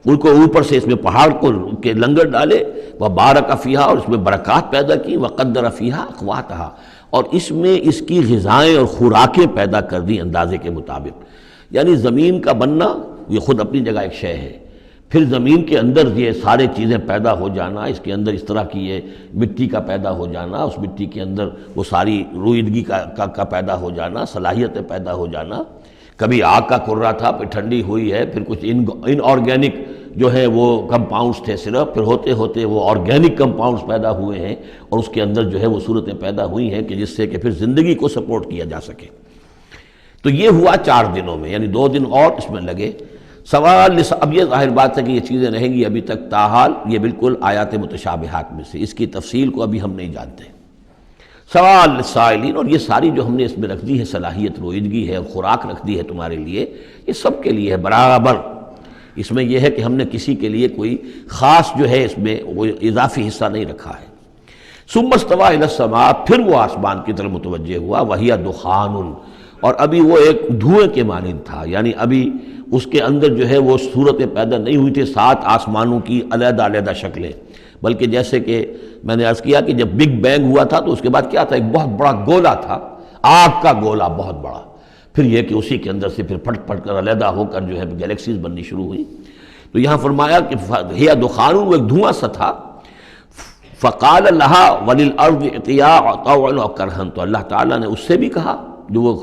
ان کو اوپر سے اس میں پہاڑ کو کے لنگر ڈالے، وبارک فیہا، اور اس میں برکات پیدا کی، وقدر فیہا اقواتہا، اور اس میں اس کی غذائیں اور خوراکیں پیدا کر دی اندازے کے مطابق۔ یعنی زمین کا بننا یہ خود اپنی جگہ ایک شے ہے، پھر زمین کے اندر یہ سارے چیزیں پیدا ہو جانا، اس کے اندر اس طرح کی یہ مٹی کا پیدا ہو جانا، اس مٹی کے اندر وہ ساری روئیدگی کا پیدا ہو جانا، صلاحیتیں پیدا ہو جانا، کبھی آگ کا کرا تھا، پھر ٹھنڈی ہوئی ہے، پھر کچھ ان آرگینک جو ہے وہ کمپاؤنڈز تھے صرف، پھر ہوتے ہوتے وہ آرگینک کمپاؤنڈز پیدا ہوئے ہیں اور اس کے اندر جو ہے وہ صورتیں پیدا ہوئی ہیں کہ جس سے کہ پھر زندگی کو سپورٹ کیا جا سکے۔ تو یہ ہوا 4 دنوں میں، یعنی 2 دن اور اس میں لگے۔ سوال اب یہ ظاہر بات ہے کہ یہ چیزیں رہیں گی ابھی تک، تاحال یہ بالکل آیات متشابہات میں سے، اس کی تفصیل کو ابھی ہم نہیں جانتے۔ سوال للسائلین، اور یہ ساری جو ہم نے اس میں رکھ دی ہے صلاحیت رویدگی ہے اور خوراک رکھ دی ہے تمہارے لیے، یہ سب کے لیے ہے برابر۔ اس میں یہ ہے کہ ہم نے کسی کے لیے کوئی خاص جو ہے اس میں وہ اضافی حصہ نہیں رکھا ہے۔ ثم استوى الى السماء، پھر وہ آسمان کی طرف متوجہ ہوا، وہی دخان، اور ابھی وہ ایک دھوئیں کے مانند تھا، یعنی ابھی اس کے اندر جو ہے وہ صورتیں پیدا نہیں ہوئی تھی 7 آسمانوں کی علیحدہ علیحدہ شکلیں، بلکہ جیسے کہ میں نے عرض کیا کہ جب بگ بینگ ہوا تھا تو اس کے بعد کیا تھا، ایک بہت بڑا گولا تھا، آگ کا گولا بہت بڑا، پھر یہ کہ اسی کے اندر سے پھر پھٹ پھٹ کر علیحدہ ہو کر جو ہے گیلیکسیز بننی شروع ہوئی۔ تو یہاں فرمایا کہ ہی دخان، وہ ایک دھواں سا تھا، فقال لها وللارض ائتيا طوعا وكرها، تو اللہ تعالیٰ نے اس سے بھی کہا جو وہ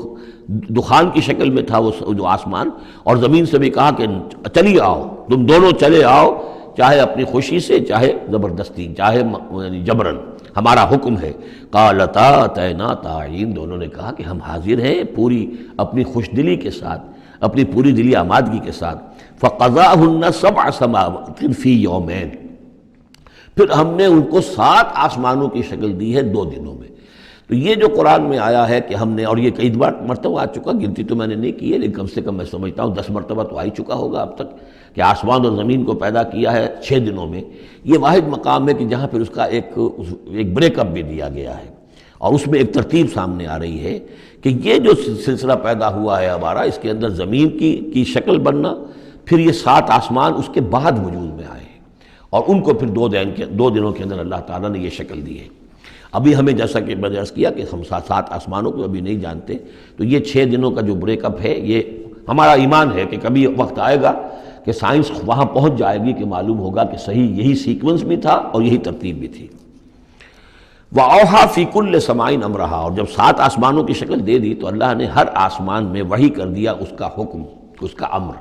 دخان کی شکل میں تھا وہ جو آسمان، اور زمین سے بھی کہا کہ چلی آؤ، تم دونوں چلے آؤ، چاہے اپنی خوشی سے، چاہے زبردستی، چاہے یعنی جبرن، ہمارا حکم ہے۔ قالتا اتینا طاعین، دونوں نے کہا کہ ہم حاضر ہیں پوری اپنی خوش دلی کے ساتھ، اپنی پوری دلی آمادگی کے ساتھ۔ فقضاهن 7 سماوات فی یومین، پھر ہم نے ان کو 7 آسمانوں کی شکل دی ہے 2 دنوں میں۔ تو یہ جو قرآن میں آیا ہے کہ ہم نے، اور یہ کئی مرتبہ آ چکا، گنتی تو میں نے نہیں کی ہے لیکن کم سے کم میں سمجھتا ہوں 10 مرتبہ تو آ ہی چکا ہوگا اب تک، کہ آسمان اور زمین کو پیدا کیا ہے 6 دنوں میں۔ یہ واحد مقام ہے کہ جہاں پھر اس کا ایک بریک اپ بھی دیا گیا ہے، اور اس میں ایک ترتیب سامنے آ رہی ہے کہ یہ جو سلسلہ پیدا ہوا ہے ہمارا، اس کے اندر زمین کی شکل بننا، پھر یہ 7 آسمان اس کے بعد وجود میں آئے ہیں، اور ان کو پھر 2 دنوں کے اندر اللہ تعالیٰ نے یہ شکل دی ہے۔ ابھی ہمیں جیسا کہ میں نے عرض کیا کہ ہم 7 آسمانوں کو ابھی نہیں جانتے، تو یہ 6 دنوں کا جو بریک اپ ہے، یہ ہمارا ایمان ہے کہ کبھی وقت آئے گا کہ سائنس وہاں پہنچ جائے گی کہ معلوم ہوگا کہ صحیح یہی سیکوینس بھی تھا اور یہی ترتیب بھی تھی۔ وَأَوْحَىٰ فِي كُلِّ سَمَاءٍ أَمْرَهَا، اور جب 7 آسمانوں کی شکل دے دی تو اللہ نے ہر آسمان میں وحی کر دیا اس کا حکم، اس کا امر،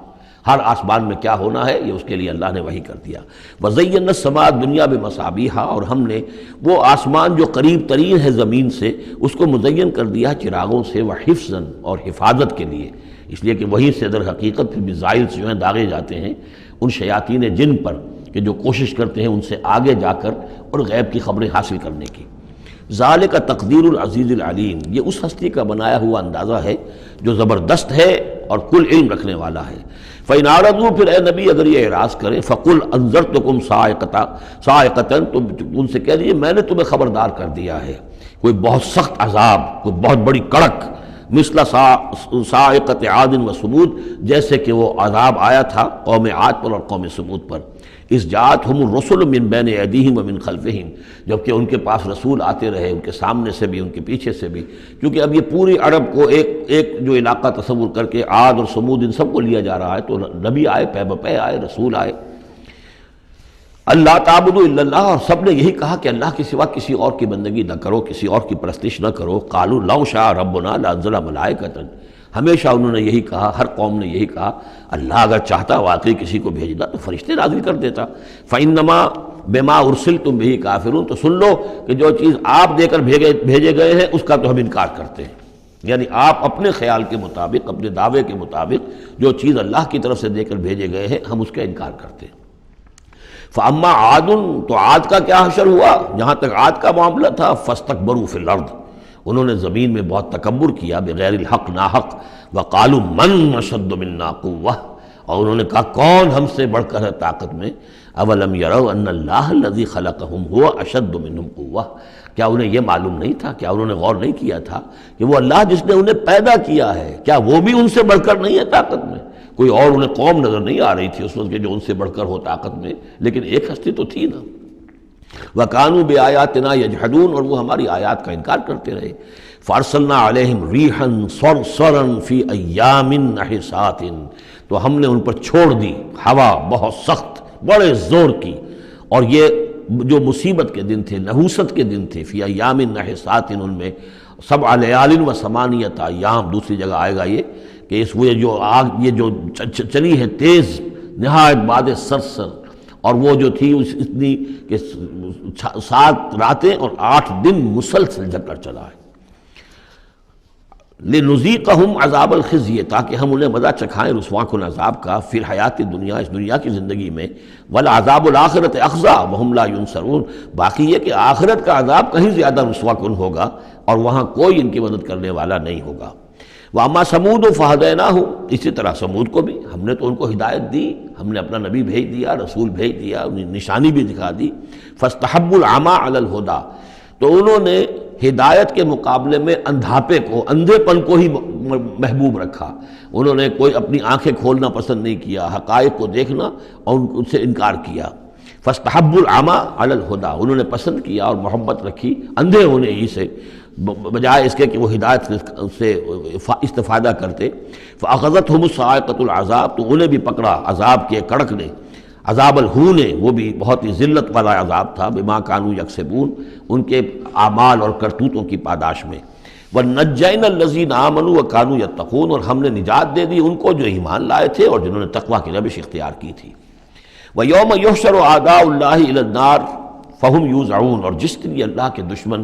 ہر آسمان میں کیا ہونا ہے یہ اس کے لیے اللہ نے وحی کر دیا۔ وَزَيَّنَّا السَّمَاءَ الدُّنْيَا بِمَصَابِيحَ، اور ہم نے وہ آسمان جو قریب ترین ہے زمین سے اس کو مزین کر دیا چراغوں سے، وَحِفْظًا، اور حفاظت کے لیے، اس لیے کہ وہیں سے در حقیقت پھر میزائلز جو ہیں داغے جاتے ہیں ان شیاطین جن پر کہ جو کوشش کرتے ہیں ان سے آگے جا کر اور غیب کی خبریں حاصل کرنے کی۔ ذالک تقدیر العزیز العلیم، یہ اس ہستی کا بنایا ہوا اندازہ ہے جو زبردست ہے اور کل علم رکھنے والا ہے۔ فَإِنْ أَعْرَضُوا، پھر اے نبی اگر یہ اعراض کریں، فَقُلْ أَنذَرْتُكُمْ صَاعِقَةً، تو ان سے کہہ دیجیے میں نے تمہیں خبردار کر دیا ہے کوئی بہت سخت عذاب، کوئی بہت بڑی کڑک، مثل صاعقۃ عاد و ثمود، جیسے کہ وہ عذاب آیا تھا قوم عاد پر اور قوم ثمود پر، اذ جاءتہم الرسل من بین ایدیہم ومن خلفہم، جبکہ ان کے پاس رسول آتے رہے ان کے سامنے سے بھی ان کے پیچھے سے بھی، کیونکہ اب یہ پوری عرب کو ایک جو علاقہ تصور کر کے عاد اور ثمود ان سب کو لیا جا رہا ہے، تو نبی آئے، پے بپے آئے، رسول آئے۔ اللہ تعبدوا الا اللہ، اور سب نے یہی کہا کہ اللہ کے سوا کسی اور کی بندگی نہ کرو، کسی اور کی پرستش نہ کرو۔ قالوا لو شاء ربنا لانزل ملائکۃ، ہمیشہ انہوں نے یہی کہا، ہر قوم نے یہی کہا اللہ اگر چاہتا واقعی کسی کو بھیجنا تو فرشتے نازل کر دیتا۔ فإنما بما ارسلتم به کافرون، تو سن لو کہ جو چیز آپ دے کر بھیجے گئے ہیں اس کا تو ہم انکار کرتے ہیں، یعنی آپ اپنے خیال کے مطابق، اپنے دعوے کے مطابق جو چیز اللہ کی طرف سے دے کر بھیجے گئے ہیں ہم اس کا انکار کرتے ہیں۔ فاما عاد، تو عاد کا کیا حشر ہوا، جہاں تک عاد کا معاملہ تھا، فاستکبروا فی الارض، انہوں نے زمین میں بہت تکبر کیا بغیر الحق، ناحق، وقالوا من اشد منا قوہ، اور انہوں نے کہا کون ہم سے بڑھ کر ہے طاقت میں۔ اولم یروا ان اللہ الذی خلقہم هو اشد منہم قوہ، کیا انہیں یہ معلوم نہیں تھا، کیا انہوں نے غور نہیں کیا تھا کہ وہ اللہ جس نے انہیں پیدا کیا ہے کیا وہ بھی ان سے بڑھ کر نہیں ہے طاقت میں؟ کوئی اور انہیں قوم نظر نہیں آ رہی تھی اس وقت کہ جو ان سے بڑھ کر ہو طاقت میں، لیکن ایک ہستی تو تھی نا۔ وَكَانُوا بِآيَاتِنَا يَجْحَدُونَ، اور وہ ہماری آیات کا انکار کرتے رہے۔ فَأَرْسَلْنَا عَلَيْهِمْ رِيحًا صَرْصَرًا فِي أَيَّامٍ نَحِسَاتٍ، تو ہم نے ان پر چھوڑ دی ہوا بہت سخت، بڑے زور کی، اور یہ جو مصیبت کے دن تھے، نحوست کے دن تھے، فی ایام نحسات، ان میں 7 لیال و 8 ایام، دوسری جگہ آئے گا یہ کہ اس وہ جو آگ یہ جو چلی ہے تیز نہایت باد سرسر، اور وہ جو تھی اتنی کہ 7 راتیں اور 8 دن مسلسل جھکڑ چلا ہے۔ لِنُذِيقَهُمْ عَذَابَ الْخِزْيِ، تاکہ ہم انہیں مزہ چکھائیں رسوا کن عذاب کا، فی الحیات دنیا، اس دنیا کی زندگی میں، وَالْعَذَابُ الْآخِرَةِ أَخْزَىٰ وَهُمْ لَا يُنصَرُونَ، باقی یہ کہ آخرت کا عذاب کہیں زیادہ رسوا کن ہوگا اور وہاں کوئی ان کی مدد کرنے والا نہیں ہوگا۔ وَأَمَّا ثَمُودُ فَهَدَيْنَاهُمْ، اسی طرح سمود کو بھی ہم نے تو ان کو ہدایت دی، ہم نے اپنا نبی بھیج دیا، رسول بھیج دیا، انہیں نشانی بھی دکھا دی۔ فَاسْتَحَبُّوا الْعَمَىٰ عَلَى الْهُدَىٰ، تو انہوں نے ہدایت کے مقابلے میں اندھاپے کو، اندھے پن کو ہی محبوب رکھا۔ انہوں نے کوئی اپنی آنکھیں کھولنا پسند نہیں کیا، حقائق کو دیکھنا اور ان سے انکار کیا۔ فَاسْتَحَبُّوا الْعَمَىٰ عَلَى الْهُدَىٰ، انہوں نے پسند کیا اور محبت رکھی اندھے ہونے ہی سے، بجائے اس کے کہ وہ ہدایت سے استفادہ کرتے۔ فَأَخَذَتْهُمُ الصَّاعِقَةُ الْعَذَابُ، تو انہیں بھی پکڑا عذاب کے کڑک نے، عذاب الہون، وہ بھی بہت ہی ذلت والا عذاب تھا، بما کانوا یکسبون، ان کے اعمال اور کرتوتوں کی پاداش میں۔ وَنَجَّيْنَا الَّذِينَ آمَنُوا وَكَانُوا يَتَّقُونَ، اور ہم نے نجات دے دی ان کو جو ایمان لائے تھے اور جنہوں نے تقویٰ کی روش اختیار کی تھی۔ وَيَوْمَ يُحْشَرُ أَعْدَاءُ اللَّهِ إِلَى النَّارِ فَهُمْ يُوزَعُونَ، اور جس دن یہ اللہ کے دشمن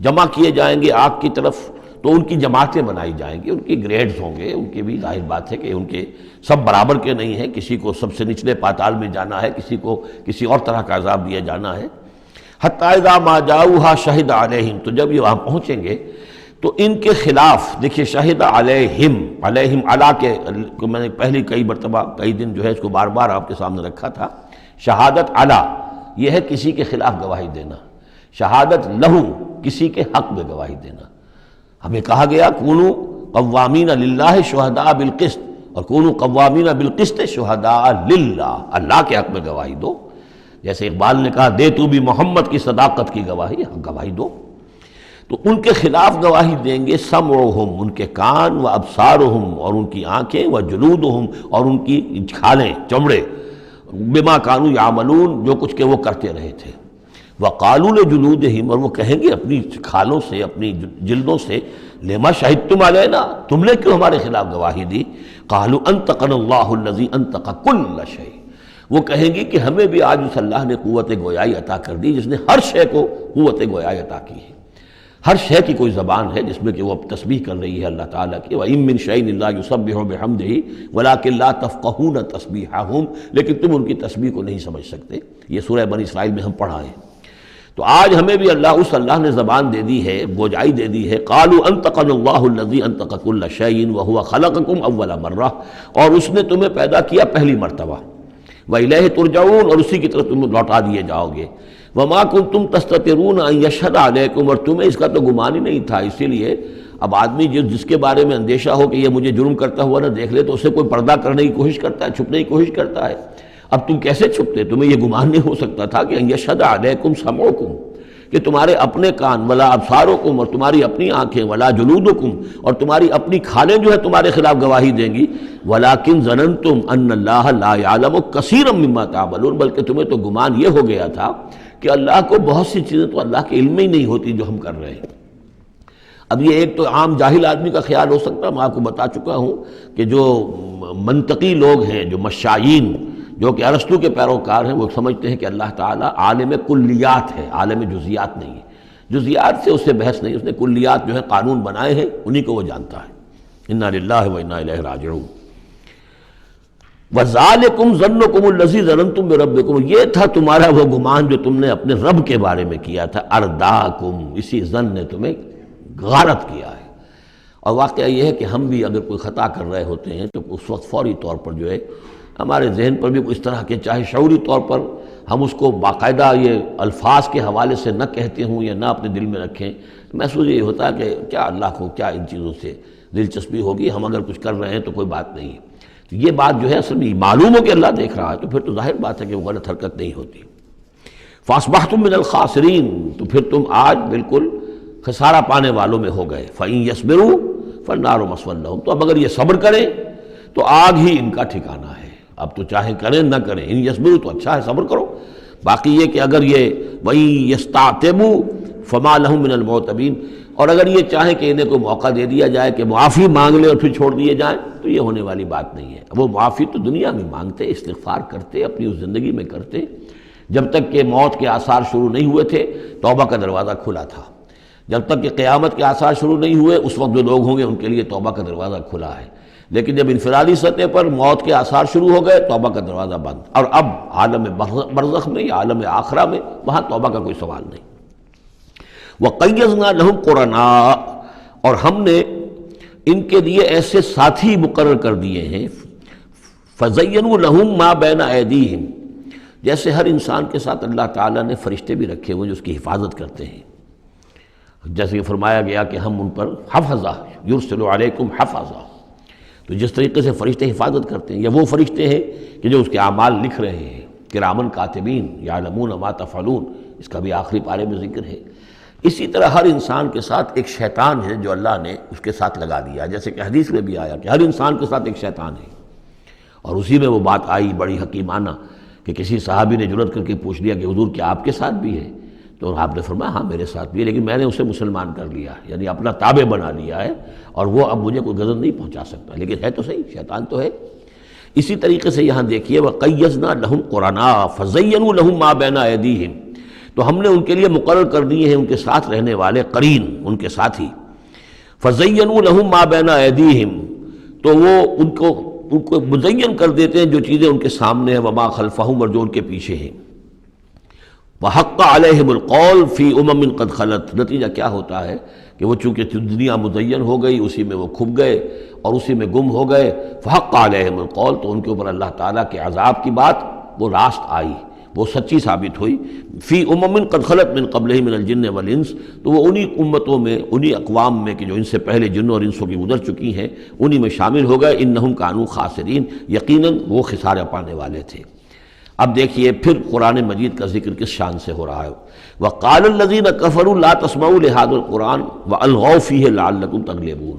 جمع کیے جائیں گے آگ کی طرف تو ان کی جماعتیں بنائی جائیں گی، ان کی گریڈز ہوں گے، ان کی بھی ظاہر بات ہے کہ ان کے سب برابر کے نہیں ہیں، کسی کو سب سے نچلے پاتال میں جانا ہے، کسی کو کسی اور طرح کا عذاب دیا جانا ہے۔ حتیٰ اذا ما جاؤہا شہد علیہم، تو جب یہ وہاں پہنچیں گے تو ان کے خلاف، دیکھیے شہد علیہم، علیہم علا کے میں نے پہلی کئی مرتبہ کئی دن جو ہے اس کو بار بار آپ کے سامنے رکھا تھا، شہادت علا یہ ہے کسی کے خلاف گواہی دینا، شہادت لہو کسی کے حق میں گواہی دینا۔ ہمیں کہا گیا کونوا قوامین للہ شہداء بالقسط، اور کونوا قوامین بالقسط شہداء للہ، اللہ کے حق میں گواہی دو، جیسے اقبال نے کہا دے تو بھی محمد کی صداقت کی گواہی، گواہی دو۔ تو ان کے خلاف گواہی دیں گے سمعہم، ان کے کان، و ابصارہم، اور ان کی آنکھیں، و جلودہم، اور ان کی کھالیں چمڑے، بما کانوا یعملون، جو کچھ کہ وہ کرتے رہے تھے۔ وَقَالُوا لِجُلُودِهِمْ، اور وہ کہیں گے اپنی کھالوں سے، اپنی جلدوں سے، لِمَا شَهِدتُّمْ عَلَيْنَا، تم نے کیوں ہمارے خلاف گواہی دی؟ قَالُوا أَنطَقَنَا اللَّهُ الَّذِي أَنطَقَ كُلَّ شَيْءٍ، وہ کہیں گی کہ ہمیں بھی آج اس اللہ نے قوت گویائی عطا کر دی جس نے ہر شے کو قوت گویائی عطا کی ہے۔ ہر شے کی کوئی زبان ہے جس میں کہ وہ تسبیح کر رہی ہے اللہ تعالیٰ کی، وَإِن مِّن شَيْءٍ إِلَّا يُسَبِّحُ بِحَمْدِهِ وَلَٰكِن لَّا تَفْقَهُونَ تَسْبِيحَهُمْ، لیکن تم ان کی تسبیح کو نہیں سمجھ سکتے۔ یہ سورہ بنی اسرائیل میں ہم پڑھا ہے۔ تو آج ہمیں بھی اس اللہ نے زبان دے دی ہے، گوجائی دے دی ہے۔ قالوا انطقنا اللہ الذی انطق کل شیء وہو خلقکم اول مرہ، اور اس نے تمہیں پیدا کیا پہلی مرتبہ، وإلیہ ترجعون، اور اسی کی طرف تم لوٹا دیے جاؤ گے۔ وما کنتم تستترون ان یشہد علیکم، اور تمہیں اس کا تو گمان ہی نہیں تھا، اسی لیے اب آدمی جس کے بارے میں اندیشہ ہو کہ یہ مجھے جرم کرتا ہوا نہ دیکھ لے تو اسے کوئی پردہ کرنے کی کوشش کرتا ہے، چھپنے کی کوشش کرتا ہے۔ اب تم کیسے چھپتے؟ تمہیں یہ گمان نہیں ہو سکتا تھا کہ ان یشہد علیکم سمعکم، کہ تمہارے اپنے کان، ولا ابصارکم، اور تمہاری اپنی آنکھیں، ولا جلودکم، اور تمہاری اپنی کھالیں جو ہے تمہارے خلاف گواہی دیں گی۔ ولکن ظننتم ان اللہ لا یعلم کثیرا مما تعملون، بلکہ تمہیں تو گمان یہ ہو گیا تھا کہ اللہ کو بہت سی چیزیں تو اللہ کے علم میں ہی نہیں ہوتی جو ہم کر رہے ہیں۔ اب یہ ایک تو عام جاہل آدمی کا خیال ہو سکتا ہے، میں آپ کو بتا چکا ہوں کہ جو منطقی لوگ ہیں، جو مشائین، جو کہ ارسطو کے پیروکار ہیں، وہ سمجھتے ہیں کہ اللہ تعالیٰ عالم کلیات ہے، عالم جزیات نہیں ہے۔ جزیات سے اس سے بحث نہیں، اس نے کلیات جو ہے قانون بنائے ہیں، انہی کو وہ جانتا ہے۔ انا للہ و انا الیہ راجعون۔ وَذَلِكُمْ ظَنُّكُمُ الَّذِي ظَنَنْتُمْ بِرَبِّكُمْ، یہ تھا تمہارا وہ گمان جو تم نے اپنے رب کے بارے میں کیا تھا، ارداکم، اسی ظن نے تمہیں غارت کیا ہے۔ اور واقعہ یہ ہے کہ ہم بھی اگر کوئی خطا کر رہے ہوتے ہیں تو اس وقت فوری طور پر جو ہے ہمارے ذہن پر بھی اس طرح کے، چاہے شعوری طور پر ہم اس کو باقاعدہ یہ الفاظ کے حوالے سے نہ کہتے ہوں یا نہ اپنے دل میں رکھیں، محسوس یہ ہوتا ہے کہ کیا اللہ کو کیا ان چیزوں سے دلچسپی ہوگی، ہم اگر کچھ کر رہے ہیں تو کوئی بات نہیں ہے۔ تو یہ بات جو ہے اصل میں معلوم ہو کہ اللہ دیکھ رہا ہے تو پھر تو ظاہر بات ہے کہ وہ غلط حرکت نہیں ہوتی۔ فَأَصْبَحْتُم مِّنَ الْخَاسِرِينَ، تو پھر تم آج بالکل خسارہ پانے والوں میں ہو گئے۔ فَإِن يَصْبِرُوا فَالنَّارُ مَثْوًى لَّهُمْ، تو اب اگر یہ صبر کریں تو آگ ہی ان کا ٹھکانہ ہے۔ اب تو چاہے کریں نہ کریں، ان یصبروا تو اچھا ہے، صبر کرو۔ باقی یہ کہ اگر یہ وَإِن يَسْتَعْتِبُوا فَمَا لَهُم مِّنَ الْمُعْتَبِينَ، اور اگر یہ چاہیں کہ انہیں کوئی موقع دے دیا جائے کہ معافی مانگ لیں اور پھر چھوڑ دیے جائیں تو یہ ہونے والی بات نہیں ہے۔ وہ معافی تو دنیا میں مانگتے، استغفار کرتے، اپنی اس زندگی میں کرتے، جب تک کہ موت کے آثار شروع نہیں ہوئے تھے توبہ کا دروازہ کھلا تھا، جب تک کہ قیامت کے آثار شروع نہیں ہوئے اس وقت جو لوگ ہوں گے ان کے لیے توبہ کا دروازہ کھلا ہے، لیکن جب انفرادی سطح پر موت کے آثار شروع ہو گئے توبہ کا دروازہ بند، اور اب عالم برزخ میں یا عالم آخرہ میں وہاں توبہ کا کوئی سوال نہیں۔ وَقَيَّضْنَا لَهُمْ قُرَنَاءَ، اور ہم نے ان کے لیے ایسے ساتھی مقرر کر دیے ہیں، فَزَيَّنُوا لَهُمْ مَا بَيْنَ أَيْدِيهِمْ، جیسے ہر انسان کے ساتھ اللہ تعالیٰ نے فرشتے بھی رکھے ہوئے جو اس کی حفاظت کرتے ہیں، جیسے کہ فرمایا گیا کہ ہم ان پر حفظہ یرسل علیکم حفظہ، تو جس طریقے سے فرشتے حفاظت کرتے ہیں، یا وہ فرشتے ہیں کہ جو اس کے اعمال لکھ رہے ہیں، کرامن کاتبین یعلمون ما تفعلون، اس کا بھی آخری پارے میں ذکر ہے۔ اسی طرح ہر انسان کے ساتھ ایک شیطان ہے جو اللہ نے اس کے ساتھ لگا دیا، جیسے کہ حدیث میں بھی آیا کہ ہر انسان کے ساتھ ایک شیطان ہے، اور اسی میں وہ بات آئی بڑی حکیمانہ کہ کسی صحابی نے جرأت کر کے پوچھ لیا کہ حضور کیا آپ کے ساتھ بھی ہے؟ تو آپ نے فرمایا ہاں میرے ساتھ بھی ہے، لیکن میں نے اسے مسلمان کر لیا، یعنی اپنا تابع بنا لیا ہے، اور وہ اب مجھے کوئی غضب نہیں پہنچا سکتا، لیکن ہے تو صحیح، شیطان تو ہے۔ اسی طریقے سے یہاں دیکھیے وَقَيَّضْنَا لَهُمْ قُرَنَاءَ فَزَيَّنُوا لَهُم مَا بَيْنَ أَيْدِيهِمْ، تو ہم نے ان کے لیے مقرر کر دیے ہیں ان کے ساتھ رہنے والے قرین، ان کے ساتھی، فَزَيَّنُوا لَهُم مَا بَيْنَ أَيْدِيهِمْ، تو وہ ان کو مزین کر دیتے ہیں جو چیزیں ان کے سامنے ہیں، وَمَا خَلْفَهُمْ، اور جو ان کے پیچھے ہیں، وَحَقَّ عَلَيْهِمُ الْقَوْلُ فِي أُمَمٍ قَدْ خَلَتْ، نتیجہ کیا ہوتا ہے کہ وہ چونکہ دنیا مزین ہو گئی، اسی میں وہ کھپ گئے اور اسی میں گم ہو گئے، فَحَقَّ عَلَيْهِمُ الْقَوْلُ، تو ان کے اوپر اللہ تعالیٰ کے عذاب کی بات وہ راست آئی، وہ سچی ثابت ہوئی، فی امم قد خلت من قبلہ من الجن والانس، تو وہ انہی امتوں میں، انہی اقوام میں کہ جو ان سے پہلے جنوں اور انسوں کی گزر چکی ہیں، انہی میں شامل ہو گئے، انہم کانوا خاسرین، یقیناً وہ خسارہ پانے والے تھے۔ اب دیکھیے پھر قرآن مجید کا ذکر کس شان سے ہو رہا ہے، وقال الذین کفروا لا تسمعوا لهذا القرآن والغوا فیہ لعلکم تغلبون،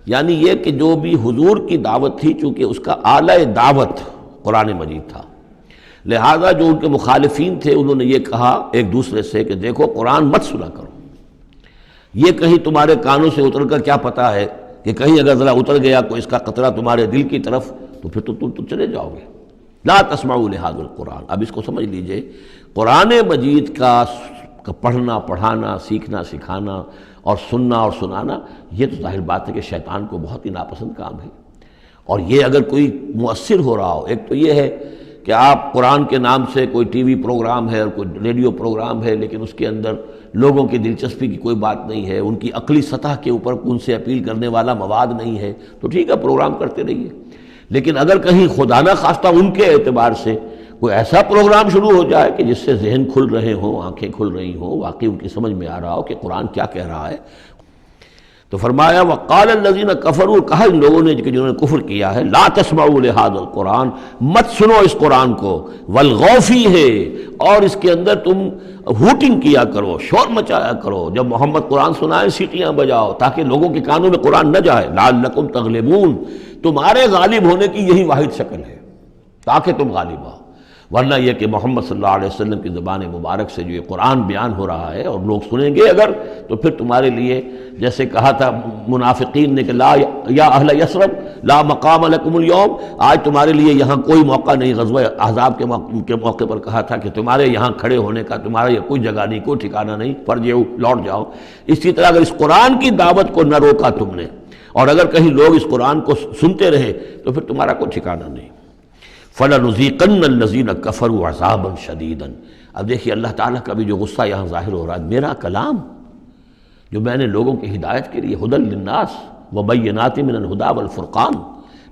یعنی یہ کہ جو بھی حضور کی دعوت تھی، چونکہ اس کا اعلی دعوت قرآن مجید تھا، لہذا جو ان کے مخالفین تھے انہوں نے یہ کہا ایک دوسرے سے کہ دیکھو قرآن مت سنا کرو، یہ کہیں تمہارے کانوں سے اتر کر کیا پتہ ہے کہ کہیں اگر ذرا اتر گیا کوئی اس کا قطرہ تمہارے دل کی طرف تو پھر تم تو چلے جاؤ گے۔ لا تسمعوا لهذا القرآن، اب اس کو سمجھ لیجئے، قرآن مجید کا پڑھنا، پڑھانا، سیکھنا، سکھانا اور سننا اور سنانا، یہ تو ظاہر بات ہے کہ شیطان کو بہت ہی ناپسند کام ہے، اور یہ اگر کوئی مؤثر ہو رہا ہو، ایک تو یہ ہے کہ آپ قرآن کے نام سے کوئی ٹی وی پروگرام ہے اور کوئی ریڈیو پروگرام ہے، لیکن اس کے اندر لوگوں کی دلچسپی کی کوئی بات نہیں ہے، ان کی عقلی سطح کے اوپر ان سے اپیل کرنے والا مواد نہیں ہے، تو ٹھیک ہے پروگرام کرتے رہیے، لیکن اگر کہیں خدا نہ خواستہ ان کے اعتبار سے کوئی ایسا پروگرام شروع ہو جائے کہ جس سے ذہن کھل رہے ہوں، آنکھیں کھل رہی ہوں، واقعی ان کی سمجھ میں آ رہا ہو کہ قرآن کیا کہہ رہا ہے، تو فرمایا وقال الذین کفروا، کہا ان لوگوں نے کہ جنہوں نے کفر کیا ہے، لا تسمعوا لهذا القرآن، مت سنو اس قرآن کو، والغوا فیہ، اور اس کے اندر تم ہوٹنگ کیا کرو، شور مچایا کرو، جب محمد قرآن سنائے سیٹیاں بجاؤ تاکہ لوگوں کے کانوں میں قرآن نہ جائے، لعلکم تغلبون، تمہارے غالب ہونے کی یہی واحد شکل ہے تاکہ تم غالب ہو، ورنہ یہ کہ محمد صلی اللہ علیہ وسلم کی زبان مبارک سے جو یہ قرآن بیان ہو رہا ہے اور لوگ سنیں گے اگر، تو پھر تمہارے لیے جیسے کہا تھا منافقین نے کہ لا یا اہل یثرب لا مقام لکم اليوم، آج تمہارے لیے یہاں کوئی موقع نہیں، غزوہ احزاب کے موقع پر کہا تھا کہ تمہارے یہاں کھڑے ہونے کا تمہارا یہ کوئی جگہ نہیں، کوئی ٹھکانہ نہیں، فرجعوا، لوٹ جاؤ۔ اسی طرح اگر اس قرآن کی دعوت کو نہ روکا تم نے، اور اگر کہیں لوگ اس قرآن کو سنتے رہے تو پھر تمہارا کوئی ٹھکانہ نہیں۔ فَلَنُذِيقَنَّ الَّذِينَ كَفَرُوا عَذَابًا شَدِيدًا، اب دیکھیے اللہ تعالیٰ کا بھی جو غصہ یہاں ظاہر ہو رہا ہے، میرا کلام جو میں نے لوگوں کی ہدایت کے لیے ہدی للناس وبینات من الہدی والفرقان،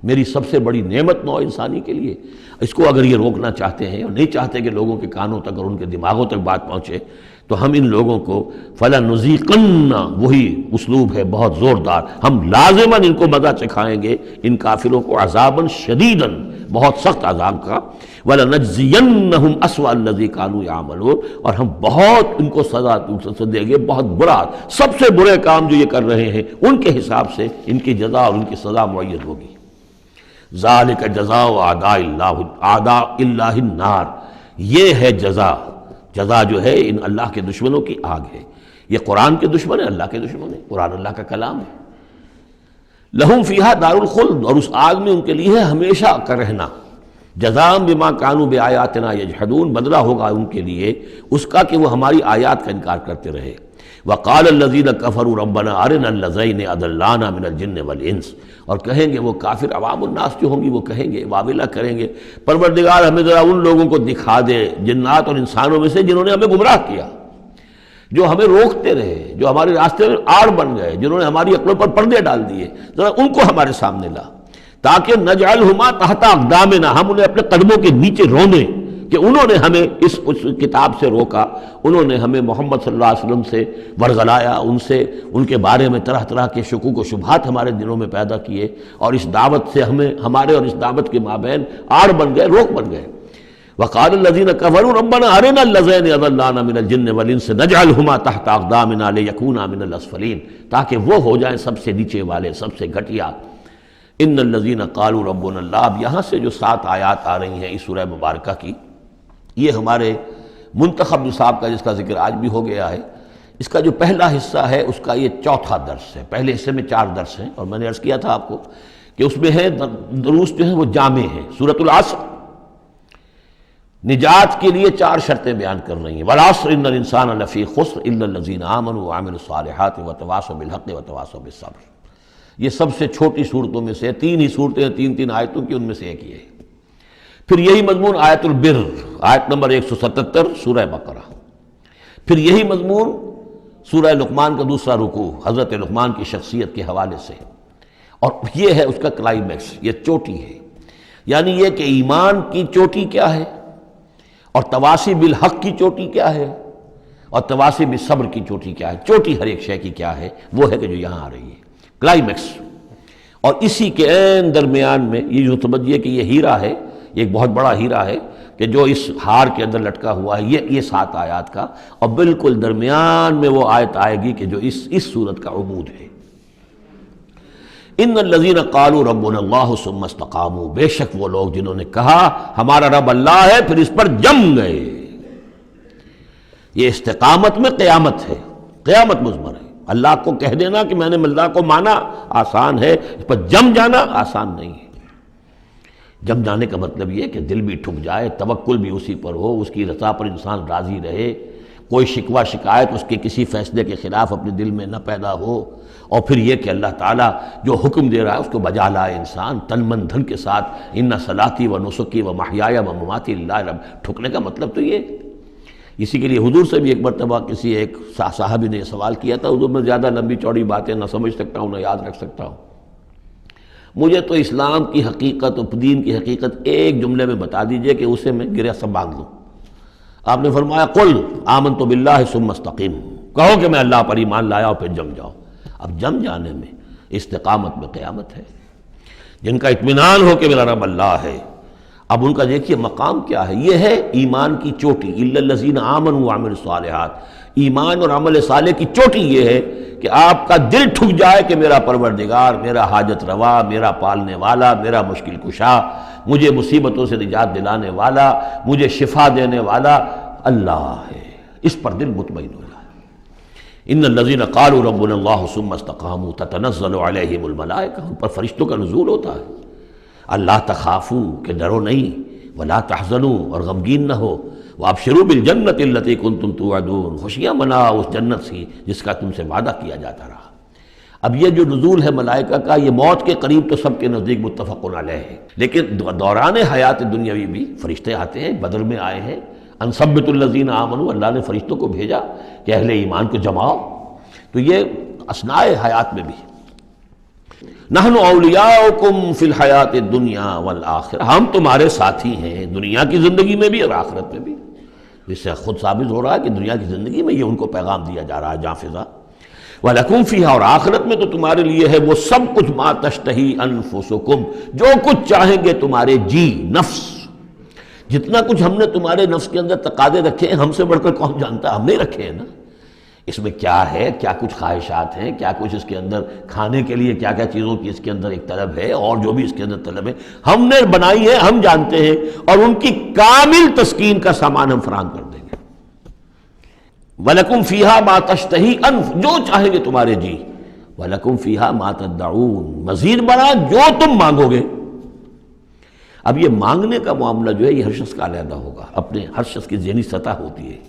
میری سب سے بڑی نعمت نوع انسانی کے لیے، اس کو اگر یہ روکنا چاہتے ہیں اور نہیں چاہتے کہ لوگوں کے کانوں تک اور ان کے دماغوں تک بات پہنچے، تو ہم ان لوگوں کو فَلَنُذِيقَنَّ، وہی اسلوب ہے بہت زوردار، ہم لازماً ان کو مزہ چکھائیں گے ان کافروں کو، عذاباً شدیداً، بہت سخت عذاب کا، وَلَنَجْزِيَنَّهُمْ أَسْوَأَ الَّذِي كَانُوا يَعْمَلُونَ، اور ہم بہت ان کو سزا دیں گے، بہت برا، سب سے برے کام جو یہ کر رہے ہیں ان کے حساب سے ان کی جزا اور ان کی سزا معین ہوگی۔ ذَلِكَ جَزَاءُ أَعْدَاءِ اللَّهِ النَّارِ، یہ ہے جزا جو ہے ان اللہ کے دشمنوں کی آگ ہے۔ یہ قرآن کے دشمن ہے، اللہ کے دشمن ہے، قرآن اللہ کا کلام ہے۔ لہم فیہا دار الخلد، اور اس آگ میں ان کے لیے ہے ہمیشہ کا رہنا، جزاء بما کانوا بآیاتنا یجحدون، بدلہ ہوگا ان کے لیے اس کا کہ وہ ہماری آیات کا انکار کرتے رہے۔ وقال الذین کفروا ربنا ارنا اللذین اضلانا من الجن والانس، اور کہیں گے وہ کافر عوام الناس جو ہوں گی وہ کہیں گے، واویلا کریں گے، پروردگار ہمیں ذرا ان لوگوں کو دکھا دے جنات اور انسانوں میں سے جنہوں نے ہمیں گمراہ کیا، جو ہمیں روکتے رہے، جو ہمارے راستے میں آڑ بن گئے، جنہوں نے ہماری عقلوں پر پردے ڈال دیے، ذرا ان کو ہمارے سامنے لا، تاکہ نجعلہما تحت اقدامنا، ہم انہیں اپنے قدموں کے نیچے روندیں کہ انہوں نے ہمیں اس کتاب سے روکا، انہوں نے ہمیں محمد صلی اللہ علیہ وسلم سے ورغلایا، ان کے بارے میں طرح طرح کے شکوک و شبہات ہمارے دلوں میں پیدا کیے، اور اس دعوت سے ہمارے اور اس دعوت کے مابین آڑ بن گئے، روک بن گئے۔ وقال الذين كفروا ربنا ارنا اللذين اضلانا من الجن والانس نجعلهما تحت اقدامنا ليكونا من الاسفلين، تاکہ وہ ہو جائیں سب سے نیچے والے، سب سے گھٹیا۔ ان الذين قالوا ربنا اللہ، اب یہاں سے جو 7 آیات آ رہی ہیں اس سورہ مبارکہ کی، یہ ہمارے منتخب نصاب کا جس کا ذکر آج بھی ہو گیا ہے، اس کا جو پہلا حصہ ہے اس کا یہ چوتھا درس ہے۔ پہلے حصے میں 4 درس ہیں، اور میں نے عرض کیا تھا آپ کو کہ اس میں ہے دروس جو ہیں وہ جامع ہیں۔ سورۃ العصر نجات کے لیے 4 شرطیں بیان کر رہی ہیں، والعصر ان الانسان لفی خسر الا الذین آمنوا وعملوا الصالحات وتواصوا بالحق وتواصوا بالصبر۔ یہ سب سے چھوٹی صورتوں میں سے 3 ہی صورتیں، 3 آیتوں کی، ان میں سے ایک یہ ہے۔ پھر یہی مضمون آیت البر، آیت نمبر 177 سورہ بقرہ، پھر یہی مضمون سورہ لقمان کا دوسرا رکوع، حضرت لقمان کی شخصیت کے حوالے سے، اور یہ ہے اس کا کلائمیکس، یہ چوٹی ہے، یعنی یہ کہ ایمان کی چوٹی کیا ہے، اور تواصی بالحق کی چوٹی کیا ہے، اور تواصی بالصبر کی چوٹی کیا ہے۔ چوٹی ہر ایک شے کی کیا ہے، وہ ہے کہ جو یہاں آ رہی ہے، کلائمیکس۔ اور اسی کے عین درمیان میں یہ جو سمجھیے کہ یہ ہیرا ہے، یہ ایک بہت بڑا ہیرا ہے کہ جو اس ہار کے اندر لٹکا ہوا ہے، یہ 7 آیات کا، اور بالکل درمیان میں وہ آیت آئے گی کہ جو اس صورت کا عمود ہے۔ ان الذین قالوا ربنا اللہ ثم استقاموا، بے شک وہ لوگ جنہوں نے کہا ہمارا رب اللہ ہے پھر اس پر جم گئے۔ یہ استقامت میں قیامت ہے، قیامت مضمر ہے۔ اللہ کو کہہ دینا کہ میں نے اللہ کو مانا آسان ہے، اس پر جم جانا آسان نہیں ہے۔ جم جانے کا مطلب یہ کہ دل بھی ٹھک جائے، توکل بھی اسی پر ہو، اس کی رضا پر انسان راضی رہے، کوئی شکوہ شکایت اس کے کسی فیصلے کے خلاف اپنے دل میں نہ پیدا ہو، اور پھر یہ کہ اللہ تعالیٰ جو حکم دے رہا ہے اس کو بجا لائے انسان تن من دھن کے ساتھ۔ ان صلاتی و نسکی و محیایا و مماتی للہ رب، ٹھکنے کا مطلب تو یہ۔ اسی کے لیے حضور سے بھی ایک مرتبہ کسی ایک صحابی نے یہ سوال کیا تھا، حضور میں زیادہ لمبی چوڑی باتیں نہ سمجھ سکتا ہوں نہ یاد رکھ سکتا ہوں، مجھے تو اسلام کی حقیقت اور دین کی حقیقت ایک جملے میں بتا دیجئے کہ اسے میں گرہ سب باندھ لوں۔ آپ نے فرمایا قل آمنت باللہ ثم استقم، کہو کہ میں اللہ پر ایمان لایا اور پھر جم جاؤ۔ اب جم جانے میں استقامت میں قیامت ہے۔ جن کا اطمینان ہو کہ میرا رب اللہ ہے، اب ان کا دیکھیے مقام کیا ہے، یہ ہے ایمان کی چوٹی، الا الذین آمنوا وعملوا الصالحات۔ ایمان اور عمل صالح کی چوٹی یہ ہے کہ آپ کا دل ٹھک جائے کہ میرا پروردگار، میرا حاجت روا، میرا پالنے والا، میرا مشکل کشا، مجھے مصیبتوں سے نجات دلانے والا، مجھے شفا دینے والا اللہ ہے، اس پر دل مطمئن ہو جائے۔ ان الذین قالوا ربنا اللہ ثم استقاموا تتنزل علیہم الملائکہ، ان پر فرشتوں کا نزول ہوتا ہے۔ اللہ تخافوا، کہ ڈرو نہیں، ولا تحزنوا، اور غمگین نہ ہو، وابشروا بالجنۃ التی کنتم توعدون، خوشیاں مناؤ اس جنت سے جس کا تم سے وعدہ کیا جاتا رہا۔ اب یہ جو نزول ہے ملائکہ کا، یہ موت کے قریب تو سب کے نزدیک متفق علیہ ہے، لیکن دوران حیات دنیاوی بھی فرشتے آتے ہیں، بدر میں آئے ہیں، ان ثبت الذین آمنوا، اللہ نے فرشتوں کو بھیجا کہ اہل ایمان کو جماؤ، تو یہ اثناء حیات میں بھی۔ نحن اولیاؤکم فی الحیات الدنیا والآخرہ، ہم تمہارے ساتھی ہیں دنیا کی زندگی میں بھی اور آخرت میں بھی۔ اس سے خود ثابت ہو رہا ہے کہ دنیا کی زندگی میں یہ ان کو پیغام دیا جا رہا ہے جاں فضا۔ وَلَكُمْ فِيهَا، اور آخرت میں تو تمہارے لیے ہے وہ سب کچھ ما تشتہی انفسکم، جو کچھ چاہیں گے تمہارے جی نفس۔ جتنا کچھ ہم نے تمہارے نفس کے اندر تقاضے رکھے ہیں، ہم سے بڑھ کر کون جانتا ہے، ہم نہیں رکھے ہیں نا۔ اس میں کیا ہے، کیا کچھ خواہشات ہیں، کیا کچھ اس کے اندر کھانے کے لیے کیا کیا چیزوں کی اس کے اندر ایک طلب ہے، اور جو بھی اس کے اندر طلب ہے ہم نے بنائی ہے، ہم جانتے ہیں، اور ان کی کامل تسکین کا سامان ہم فراہم کر دیں گے۔ وَلَكُمْ فِيهَا مَا تَشْتَهِي أَنفُسُكُمْ، جو چاہیں گے تمہارے جی، وَلَكُمْ فِيهَا مَا تَدَّعُونَ، مزید بنا جو تم مانگو گے۔ اب یہ مانگنے کا معاملہ جو ہے یہ ہر شخص کا علیحدہ ہوگا، اپنے ہر شخص کی ذہنی سطح ہوتی ہے۔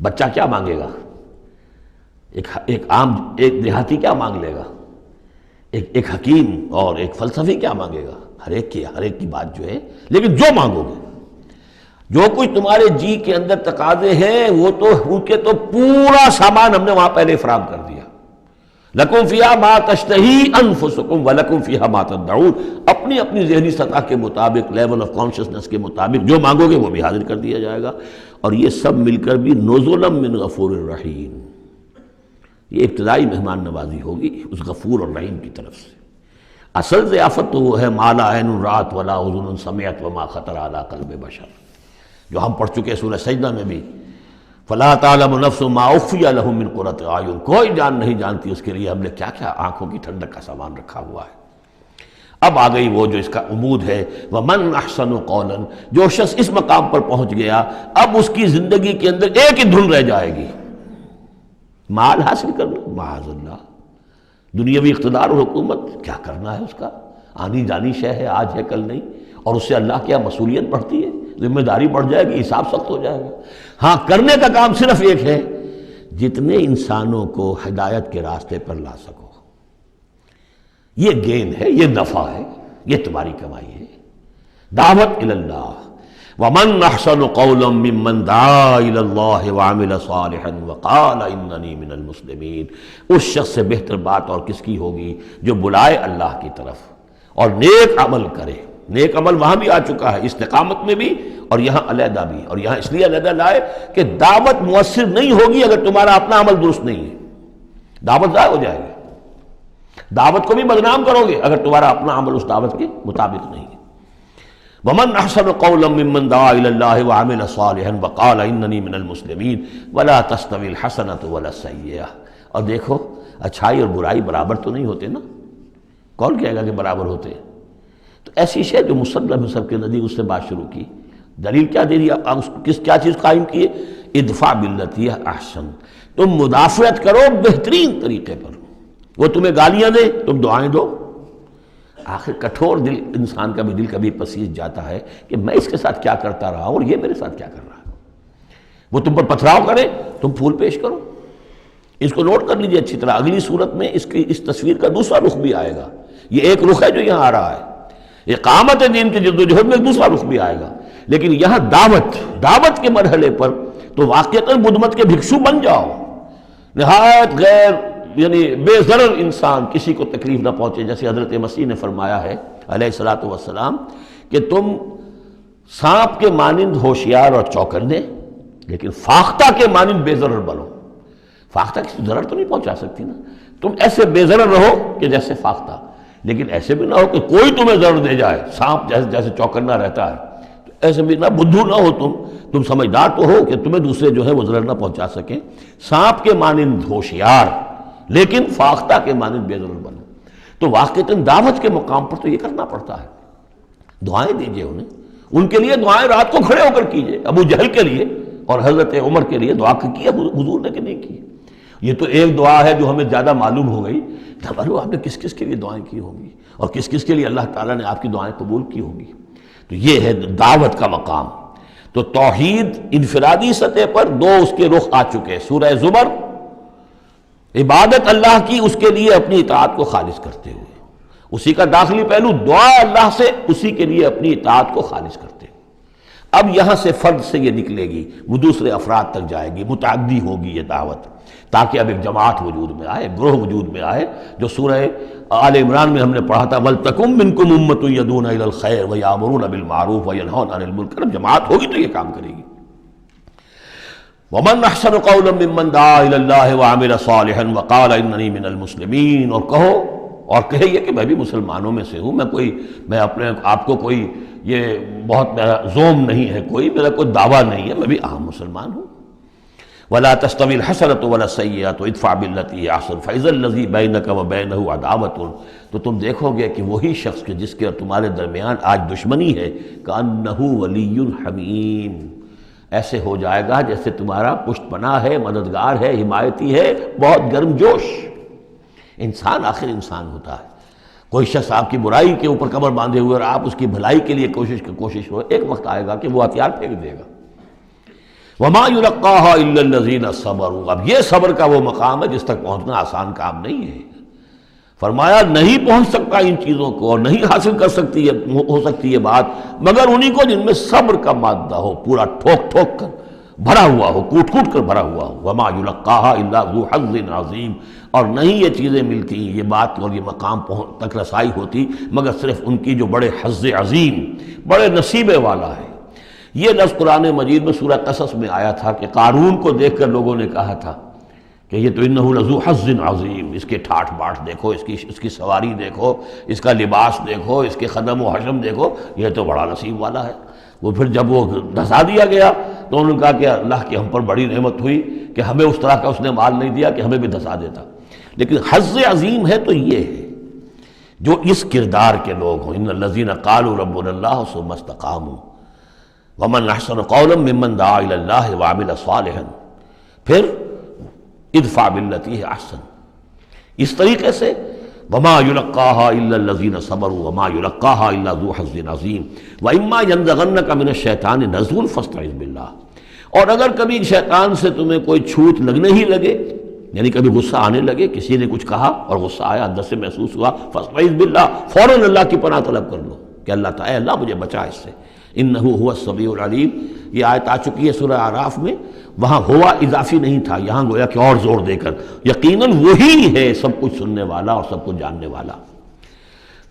بچہ کیا مانگے گا، ایک دیہاتی کیا مانگ لے گا، ایک حکیم اور ایک فلسفی کیا مانگے گا، ہر ایک کی بات جو ہے، لیکن جو مانگو گے، جو کچھ تمہارے جی کے اندر تقاضے ہیں وہ تو ان کے تو پورا سامان ہم نے وہاں پہلے فراہم کر دیا۔ لَكُمْ فِيهَا مَا تَشْتَهِي أَنفُسُكُمْ وَلَكُمْ فِيهَا مَا تَدَّعُونَ، اپنی ذہنی سطح کے مطابق، لیول آف کانشسنس کے مطابق جو مانگو گے وہ بھی حاضر کر دیا جائے گا، اور یہ سب مل کر بھی نُزُلًا مِّن غَفُورٍ رَحِيمٍ، یہ ابتدائی مہمان نوازی ہوگی اس غفور اور رحیم کی طرف سے۔ اصل ضیافت تو وہ ہے مَا لَا عَيْنٌ رَأَتْ وَلَا أُذُنٌ سَمِعَتْ وَمَا خَطَرَ عَلَىٰ قَلْبِ بَشَرٍ، جو ہم پڑھ چکے سورہ سجدہ میں بھی، فَلَا تَعْلَمُ نَفْسٌ مَا أُخْفِيَ لَهُم مِّن قُرَّةِ أَعْيُن، کوئی جان نہیں جانتی اس کے لیے ہم نے کیا کیا آنکھوں کی ٹھنڈک کا سامان رکھا ہوا ہے۔ اب آ گئی وہ جو اس کا عمود ہے، وَمَنْ أَحْسَنُ قَوْلًا، جو شخص اس مقام پر پہنچ گیا اب اس کی زندگی کے اندر ایک ہی دھن رہ جائے گی، مال حاصل کرنا، معاذ اللہ، دنیاوی اقتدار اور حکومت کیا کرنا ہے، اس کا آنی جانی شے ہے، آج ہے کل نہیں، اور اس سے اللہ کیا مسئولیت بڑھتی ہے، ذمہ داری بڑھ جائے گی، حساب سخت ہو جائے گا۔ ہاں کرنے کا کام صرف ایک ہے، جتنے انسانوں کو ہدایت کے راستے پر لا سکو، یہ گین ہے، یہ نفع ہے، یہ تمہاری کمائی ہے۔ دعوت اللہ، وَمَنْ أَحْسَنُ قَوْلًا مِّمَّنْ دَعَا إِلَى اللَّهِ وَعَمِلَ صَالِحًا وَقَالَ إِنَّنِي مِنَ الْمُسْلِمِينَ، اس شخص سے بہتر بات اور کس کی ہوگی جو بلائے اللہ کی طرف اور نیک عمل کرے۔ نیک عمل وہاں بھی آ چکا ہے، استقامت میں بھی اور یہاں علیحدہ بھی، اور یہاں اس لیے علیحدہ لائے کہ دعوت مؤثر نہیں ہوگی اگر تمہارا اپنا عمل درست نہیں ہے، دعوت ضائع ہو جائے گی۔ دعوت کو بھی بدنام کرو گے اگر تمہارا اپنا عمل اس دعوت کے مطابق نہیں ہے۔ وَمَنْ أَحْسَنُ قَوْلًا مِّمَّنْ دَعَا إِلَى اللَّهِ وَعَمِلَ صَالِحًا وَقَالَ إِنَّنِي مِنَ الْمُسْلِمِينَ وَلَا تَسْتَوِي الْحَسَنَةُ وَلَا السَّيِّئَةُ، اور دیکھو اچھائی اور برائی برابر تو نہیں ہوتے نا، کون کہے گا کہ برابر ہوتے ہیں؟ تو ایسی شے جو مسلم ہے سب کے نزدیک، اس سے بات شروع کی، دلیل کیا دے دیا، کیا چیز قائم کی ہے؟ ادفع باللتی ہے احسن، تم مدافعت کرو بہترین طریقے پر، وہ تمہیں گالیاں دے تم دعائیں دو۔ آخر کٹھور دل انسان کا بھی دل کبھی پسیج جاتا ہے کہ میں اس کے ساتھ کیا کرتا رہا ہوں اور یہ میرے ساتھ کیا کر رہا ہے۔ وہ تم پر پتھراؤ کرے تم پھول پیش کرو۔ اس کو نوٹ کر لیجئے اچھی طرح، اگلی صورت میں اس تصویر کا دوسرا رخ بھی آئے گا، یہ ایک رخ ہے جو یہاں آ رہا ہے، اقامت دین کی جدوجہد میں ایک دوسرا رخ بھی آئے گا، لیکن یہاں دعوت کے مرحلے پر تو واقعتاً بدھ مت کے بھکشو بن جاؤ، نہایت غیر یعنی بے ضرر انسان، کسی کو تکلیف نہ پہنچے، جیسے حضرت مسیح نے فرمایا ہے علیہ الصلوۃ والسلام کہ تم سانپ کے مانند ہوشیار اور چوکنے لیکن فاختہ کے مانند بے ضرر بنو۔ فاختہ کسی ضرر تو نہیں پہنچا سکتی نا، تم ایسے بے ضرر رہو کہ جیسے فاختہ، لیکن ایسے بھی نہ ہو کہ کوئی تمہیں ضرر دے جائے، سانپ جیسے چوکنا رہتا ہے، تو ایسے بھی نہ بدھو نہ ہو تم سمجھدار تو ہو کہ تمہیں دوسرے جو ہے وہ ضرر نہ پہنچا سکیں، سانپ کے مانند ہوشیار لیکن فاختہ کے مانند بے ضرر بنو۔ تو واقعتاً دعوت کے مقام پر تو یہ کرنا پڑتا ہے، دعائیں دیجئے انہیں، ان کے لیے دعائیں رات کو کھڑے ہو کر کیجئے، ابو جہل کے لیے اور حضرت عمر کے لیے دعا کی حضور نے کہ نہیں کی۔ یہ تو ایک دعا ہے جو ہمیں زیادہ معلوم ہو گئی، معلوم آپ نے کس کس کے لیے دعائیں کی ہوں گی اور کس کس کے لیے اللہ تعالیٰ نے آپ کی دعائیں قبول کی ہوں گی۔ تو یہ ہے دعوت کا مقام۔ تو توحید انفرادی سطح پر دو اس کے رخ آ چکے، سورہ زمر عبادت اللہ کی، اس کے لیے اپنی اطاعت کو خالص کرتے ہوئے، اسی کا داخلی پہلو دعا اللہ سے، اسی کے لیے اپنی اطاعت کو خالص کرتے ہوئے۔ اب یہاں سے فرد سے یہ نکلے گی، وہ دوسرے افراد تک جائے گی، متعدی ہوگی یہ دعوت، تاکہ اب ایک جماعت وجود میں آئے، گروہ وجود میں آئے، جو سورہ آل عمران میں ہم نے پڑھا تھا وَلْتَكُن مِّنكُمْ أُمَّةٌ يَدْعُونَ إِلَى الْخَيْرِ وَيَأْمُرُونَ بِالْمَعْرُوفِ وَيَنْهَوْنَ عَنِ الْمُنكَرِ، جماعت ہوگی تو یہ کام کرے گی۔ وَمَنْ أَحْسَنُ قَوْلًا مِّمَّنْ دَعَا إِلَى اللَّهِ وَعَمِلَ صَالِحًا وَقَالَ إِنَّنِي مِنَ الْمُسْلِمِينَ، اور کہو اور کہیے کہ میں بھی مسلمانوں میں سے ہوں، میں اپنے آپ کو کوئی یہ بہت میرا زوم نہیں ہے، میرا کوئی دعویٰ نہیں ہے، میں بھی عام مسلمان ہوں۔ وَلَا تَسْتَوِي الْحَسَنَةُ وَلَا السَّيِّئَةُ ادْفَعْ بِالَّتِي هِيَ أَحْسَنُ فَإِذَا الَّذِي بَيْنَكَ وَبَيْنَهُ عَدَاوَةٌ، تو تم دیکھو گے کہ وہی شخص کے جس کے اور تمہارے درمیان آج دشمنی ہے، كَأَنَّهُ وَلِيٌّ حَمِيمٌ، ایسے ہو جائے گا جیسے تمہارا پشت پناہ ہے، مددگار ہے، حمایتی ہے، بہت گرم جوش۔ انسان آخر انسان ہوتا ہے، کوئی شخص آپ کی برائی کے اوپر کمر باندھے ہوئے اور آپ اس کی بھلائی کے لیے کوشش ہو، ایک وقت آئے گا کہ وہ ہتھیار پھینک دے گا۔ وَمَا يُلَقَّاهَا إِلَّا الَّذِينَ صَبَرُوا، اب یہ صبر کا وہ مقام ہے جس تک پہنچنا آسان کام نہیں ہے۔ فرمایا نہیں پہنچ سکتا ان چیزوں کو اور نہیں حاصل کر سکتی ہو سکتی یہ بات مگر انہی کو جن میں صبر کا مادہ ہو، پورا ٹھوک ٹھوک کر بھرا ہوا ہو، کوٹ کوٹ کر بھرا ہوا ہو۔ وَمَا يُلَقَّاهَا إِلَّا ذُو حَظٍّ عَظِيمٍ، اور نہیں یہ چیزیں ملتی، یہ بات اور یہ مقام تک رسائی ہوتی مگر صرف ان کی جو بڑے حظ عظیم، بڑے نصیبے والا ہے۔ یہ لفظ قرآن مجید میں سورہ قصص میں آیا تھا کہ قارون کو دیکھ کر لوگوں نے کہا تھا کہ یہ تو انہ لذو حظ عظیم، اس کے ٹھاٹھ باٹھ دیکھو، اس کی سواری دیکھو، اس کا لباس دیکھو، اس کے خدم و حشم دیکھو، یہ تو بڑا نصیب والا ہے۔ وہ پھر جب وہ دھسا دیا گیا تو انہوں نے کہا کہ اللہ کی ہم پر بڑی نعمت ہوئی کہ ہمیں اس طرح کا اس نے مال نہیں دیا کہ ہمیں بھی دھسا دیتا۔ لیکن حظ عظیم ہے تو یہ ہے جو اس کردار کے لوگ ہوں، ان الذین قالوا ربنا اللہ ثم استقاموا ومن احسن قولا ممن دعا الی اللہ وعمل صالحا، پھر ادفع باللتی ہے احسن، اس طریقے سے وما یلقاها الا الذین صبروا وما یلقاها الا ذو حظ عظیم واما ینزغنک من الشیطان نزغ فاستعذ باللہ، اور اگر کبھی شیطان سے تمہیں کوئی چھوٹ لگنے ہی لگے، یعنی کبھی غصہ آنے لگے، کسی نے کچھ کہا اور غصہ آیا، اندر سے محسوس ہوا، فاستعذ باللہ، فوراً اللہ کی پناہ طلب کر لو کہ اللہ تعالی، اللہ مجھے بچا اس سے، انہ هو السمیع العلیم۔ یہ آیت آ چکی ہے سورہ اعراف میں، وہاں ہوا اضافی نہیں تھا، یہاں گویا کہ اور زور دے کر یقیناً وہی ہے سب کچھ سننے والا اور سب کچھ جاننے والا۔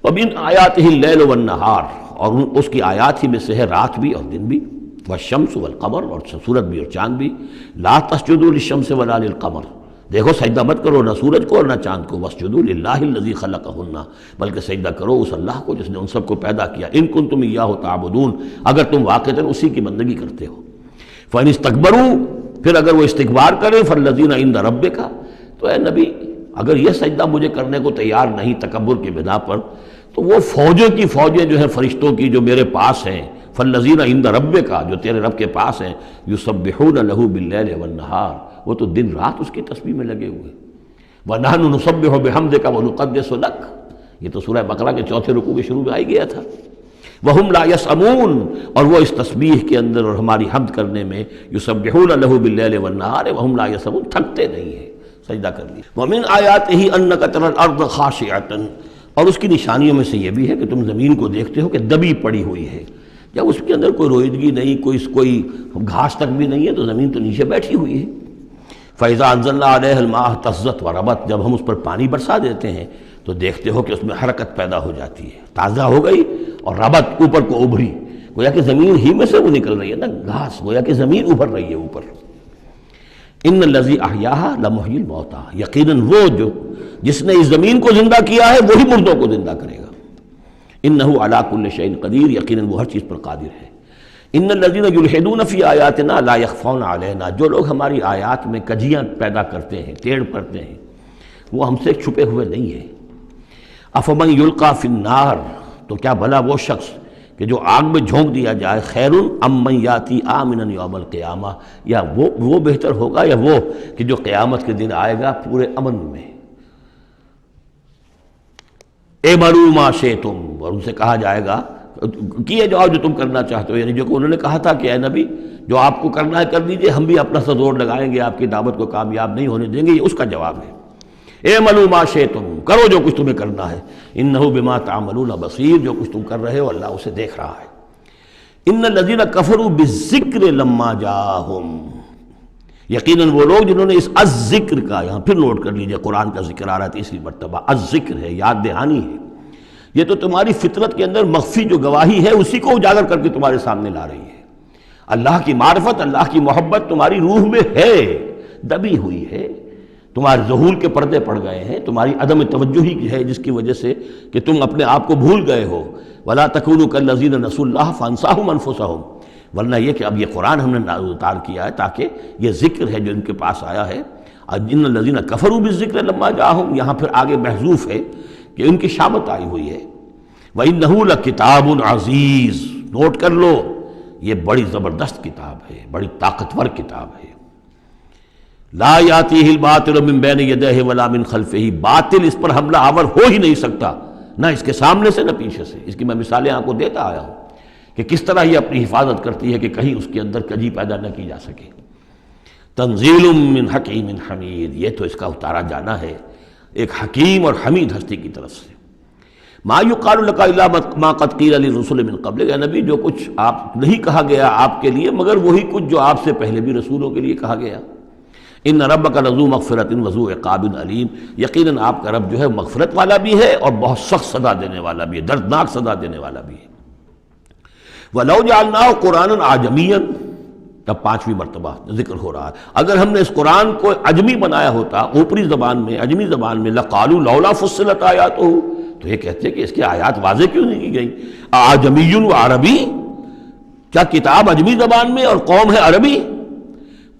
وَمِنْ آیَاتِهِ اللَّيْلُ وَالنَّهَارُ، اور اس کی آیات ہی میں سے ہے رات بھی اور دن بھی، وَالشَّمْسُ وَالْقَمَرُ، اور سورج بھی اور چاند بھی، لَا تَسْجُدُوا لِلشَّمْسِ وَلَا لِلْقَمَرِ، دیکھو سجدہ مت کرو نہ سورج کو اور نہ چاند کو، وَاسْجُدُوا لِلَّهِ الَّذِي خَلَقَهُنَّ، بلکہ سجدہ کرو اس اللہ کو جس نے ان سب کو پیدا کیا، إِن كُنتُمْ إِيَّاهُ تَعْبُدُونَ، اگر تم واقعتاً اسی کی بندگی کرتے ہو۔ فَإِنِ اسْتَكْبَرُوا، پھر اگر وہ استکبار کریں، فَالَّذِينَ عِندَ رَبِّكَ، تو اے نبی اگر یہ سجدہ مجھے کرنے کو تیار نہیں تکبر کی بنا پر، تو وہ فوجوں کی فوجیں جو ہیں فرشتوں کی جو میرے پاس ہیں، فَالَّذِينَ عِندَ رَبِّكَ، جو تیرے رب کے پاس ہیں، يُسَبِّحُونَ لَهُ بِاللَّيْلِ وَالنَّهَارِ، وہ تو دن رات اس کی تسبیح میں لگے ہوئے۔ وَنَحْنُ نُسَبِّحُ بِحَمْدِكَ وَنُقَدِّسُ لَكَ، یہ تو سورہ بقرہ کے چوتھے رکوع کے شروع میں آئی گیا تھا۔ وَهُمْ لَا يَسْأَمُونَ، اور وہ اس تسبیح کے اندر اور ہماری حمد کرنے میں، يُسَبِّحُونَ لَهُ بِاللَّيْلِ وَالنَّهَارِ وَهُمْ لَا يَسْأَمُونَ، تھکتے نہیں ہیں، سجدہ کر لی۔ وَمِنْ آیَاتِهِ أَنَّكَ تَرَى الْأَرْضَ خَاشِعَةً، اور اس کی نشانیوں میں سے یہ بھی ہے کہ تم زمین کو دیکھتے ہو کہ دبی پڑی ہوئی ہے، جب اس کے اندر کوئی رویدگی نہیں، کوئی گھاس تک بھی نہیں ہے تو زمین تو نیچے بیٹھی ہوئی ہے۔ فَإِذَا أَنزَلْنَا عَلَيْهَا الْمَاءَ اهْتَزَّتْ وَرَبَتْ، جب ہم اس پر پانی برسا دیتے ہیں تو دیکھتے ہو کہ اس میں حرکت پیدا ہو جاتی ہے، تازہ ہو گئی اور ربت اوپر کو ابھری، گویا کہ زمین ہی میں سے وہ نکل رہی ہے نا گھاس، گویا کہ زمین ابھر رہی ہے اوپر۔ ان الذی احیاها لمحیی الموتى، یقیناً وہ جس نے اس زمین کو زندہ کیا ہے وہی مردوں کو زندہ کرے گا۔ انہ علی کل شیء قدیر، یقیناً وہ ہر چیز پر قادر ہے۔ ان الذین یلحدون فی آیاتنا لا یخفون علینا، جو لوگ ہماری آیات میں کجیاں پیدا کرتے ہیں، ٹیڑھ کرتے ہیں، وہ ہم سے چھپے ہوئے نہیں ہیں۔ افمن یلقی فی النار، تو کیا بھلا وہ شخص کہ جو آگ میں جھونک دیا جائے، خیر ام من یاتی آمنا یوم القیامہ، یا وہ بہتر ہوگا یا وہ کہ جو قیامت کے دن آئے گا پورے امن میں۔ اعملوا ما شئتم، اور ان سے کہا جائے گا کیے جاؤ جو تم کرنا چاہتے ہو، یعنی جو کہ انہوں نے کہا تھا کہ اے نبی جو آپ کو کرنا ہے کر دیجئے، ہم بھی اپنا سا زور لگائیں گے، آپ کی دعوت کو کامیاب نہیں ہونے دیں گے، یہ اس کا جواب ہے۔ اعملوا ما شئتم، کرو جو کچھ تمہیں کرنا ہے، انہ بما تعملون بصیر، جو کچھ تم کر رہے ہو اللہ اسے دیکھ رہا ہے۔ ان الذین کفروا بالذکر لما جاءہم، یقیناً وہ لوگ جنہوں نے اس الذکر کا، یہاں پھر نوٹ کر لیجئے قرآن کا ذکر آ رہا ہے تیسری مرتبہ، الذکر ہے، یاد دہانی ہے، یہ تو تمہاری فطرت کے اندر مخفی جو گواہی ہے اسی کو اجاگر کر کے تمہارے سامنے لا رہی ہے۔ اللہ کی معرفت، اللہ کی محبت تمہاری روح میں ہے، دبی ہوئی ہے، تمہارے ظہور کے پردے پڑ گئے ہیں، تمہاری عدم توجہی ہے جس کی وجہ سے کہ تم اپنے آپ کو بھول گئے ہو۔ وَلَا تَكُونُوا كَالَّذِينَ نَسُوا اللَّهَ فَأَنسَاهُمْ أَنفُسَهُمْ، ورنہ یہ کہ اب یہ قرآن ہم نے اتار کیا ہے تاکہ یہ ذکر ہے جو ان کے پاس آیا ہے، ان الذین کفروا بالذکر لما جاءہم، یہاں پھر آگے محذوف ہے کہ ان کی شامت آئی ہوئی ہے۔ وَإِنَّهُ لَكِتَابٌ عَزِیز، نوٹ کر لو یہ بڑی زبردست کتاب ہے، بڑی طاقتور کتاب ہے۔ لا یاتیہ الباطل من بین یدیہ ولا من خلفہ، باطل اس پر حملہ آور ہو ہی نہیں سکتا، نہ اس کے سامنے سے نہ پیچھے سے۔ اس کی میں مثالیں آپ کو دیتا آیا ہوں کہ کس طرح یہ اپنی حفاظت کرتی ہے کہ کہیں اس کے اندر کجی پیدا نہ کی جا سکے۔ تنزیل من حکیم حمید، یہ تو اس کا اتارا جانا ہے ایک حکیم اور حمید ہستی کی طرف سے۔ ما یقال لک الا ما قد قیل للرسل من قبل، یا نبی جو کچھ آپ نہیں کہا گیا آپ کے لیے مگر وہی کچھ جو آپ سے پہلے بھی رسولوں کے لیے کہا گیا۔ ان ربک لذو مغفرۃ وذو عقاب علیم، یقیناً آپ کا رب جو ہے مغفرت والا بھی ہے اور بہت سخت سزا دینے والا بھی ہے، دردناک سزا دینے والا بھی ہے۔ وَلَوْ جَعَلْنَاهُ قُرْآنًا عَجَمِيًّا، اب پانچویں مرتبہ ذکر ہو رہا ہے، اگر ہم نے اس قرآن کو عجمی بنایا ہوتا، اوپری زبان میں، عجمی زبان میں، لَقَالُوا لَوْلَا فُصِّلَتْ آیَاتُهُ، تو یہ کہتے ہیں کہ اس کی آیات واضح کیوں نہیں کی گئی؟ اعجمی و عربی، کیا کتاب عجمی زبان میں اور قوم ہے عربی؟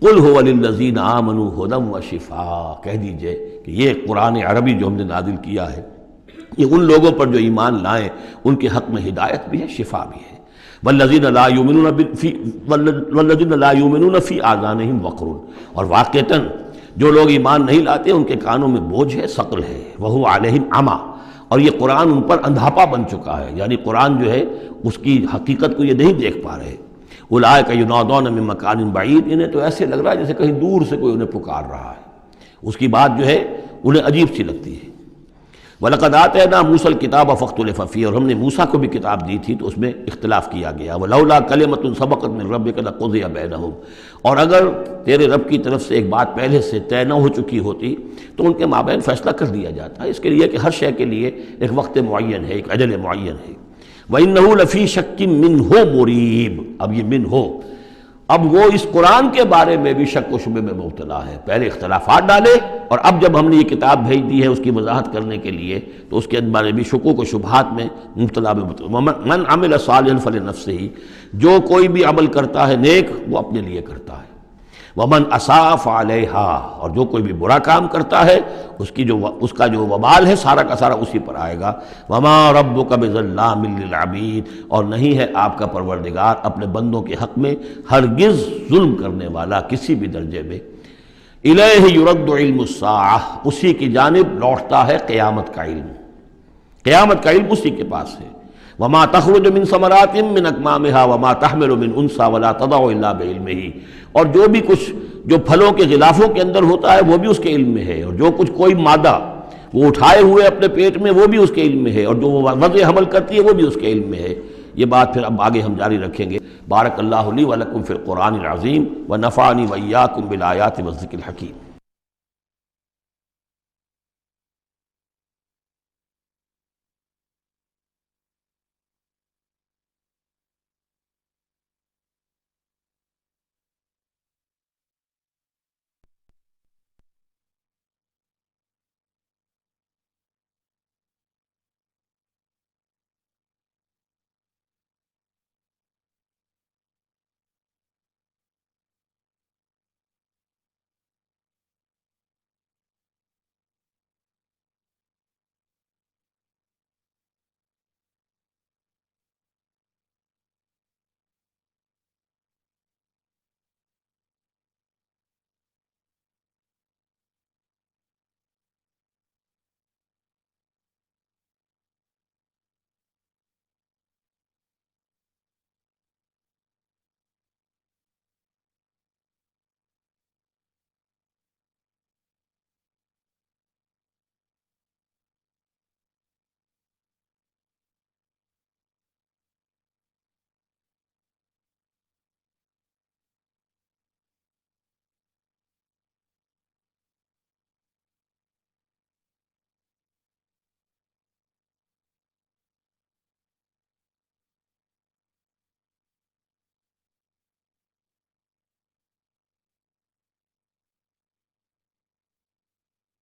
قُلْ هُوَ لِلَّذِينَ آمَنُوا هُدًى وَشِفَاءً، کہہ دیجئے کہ یہ قرآن عربی جو ہم نے نازل کیا ہے یہ ان لوگوں پر جو ایمان لائیں ان کے حق میں ہدایت بھی ہے، شفا بھی ہے۔ والذین لا یؤمنون فی آذانہم وقر، اور واقعتاً جو لوگ ایمان نہیں لاتے ان کے کانوں میں بوجھ ہے، ثقل ہے۔ وہو علیہم عمی، اور یہ قرآن ان پر اندھاپا بن چکا ہے، یعنی قرآن جو ہے اس کی حقیقت کو یہ نہیں دیکھ پا رہے۔ اولئک ینادون من مکان بعید، انہیں تو ایسے لگ رہا ہے جیسے کہیں دور سے کوئی انہیں پکار رہا ہے، اس کی بات جو ہے انہیں عجیب سی لگتی ہے۔ وَلَقَدْ آتَيْنَا مُوسَى الْكِتَابَ فَاخْتُلِفَ فِيهِ، اور ہم نے موسیٰ کو بھی کتاب دی تھی تو اس میں اختلاف کیا گیا۔ وَلَوْلَا كَلِمَةٌ سَبَقَتْ مِن رَّبِّكَ لَقُضِيَ بَيْنَهُمْ، اور اگر تیرے رب کی طرف سے ایک بات پہلے سے طے نہ ہو چکی ہوتی تو ان کے مابین فیصلہ کر دیا جاتا، اس کے لیے کہ ہر شے کے لیے ایک وقت معین ہے، ایک اجل معین ہے۔ وَإِنَّهُ لَفِي شَكٍّ مِّنْهُ مُرِيبٍ، اب یہ من ہو، اب وہ اس قرآن کے بارے میں بھی شک و شبے میں مبتلا ہے، پہلے اختلافات ڈالے اور اب جب ہم نے یہ کتاب بھیج دی ہے اس کی وضاحت کرنے کے لیے تو اس کے بارے بھی شکوک و شبہات میں مبتلا من عمل صالحا فلنفسہ، جو کوئی بھی عمل کرتا ہے نیک وہ اپنے لیے کرتا ہے، ومن اساء فعلیہا، اور جو کوئی بھی برا کام کرتا ہے اس کا جو وبال ہے سارا کا سارا اسی پر آئے گا۔ وما ربک بظلام للعبید، اور نہیں ہے آپ کا پروردگار اپنے بندوں کے حق میں ہرگز ظلم کرنے والا کسی بھی درجے میں۔ الیہ یرد علم الساعہ، اسی کی جانب لوٹتا ہے قیامت کا علم، قیامت کا علم اسی کے پاس ہے۔ وما تخرج من ثمرات من اکمامها وما تحمل من انثى ولا تضع الا بعلمه، اور جو بھی کچھ جو پھلوں کے غلافوں کے اندر ہوتا ہے وہ بھی اس کے علم میں ہے، اور جو کچھ کوئی مادہ وہ اٹھائے ہوئے اپنے پیٹ میں وہ بھی اس کے علم میں ہے، اور جو وہ وضع حمل کرتی ہے وہ بھی اس کے علم میں ہے۔ یہ بات پھر اب آگے ہم جاری رکھیں گے۔ بارک اللہ لی ولکم فی القرآن العظیم ونفعنی وإیاکم بالآیات والذکر الحکیم۔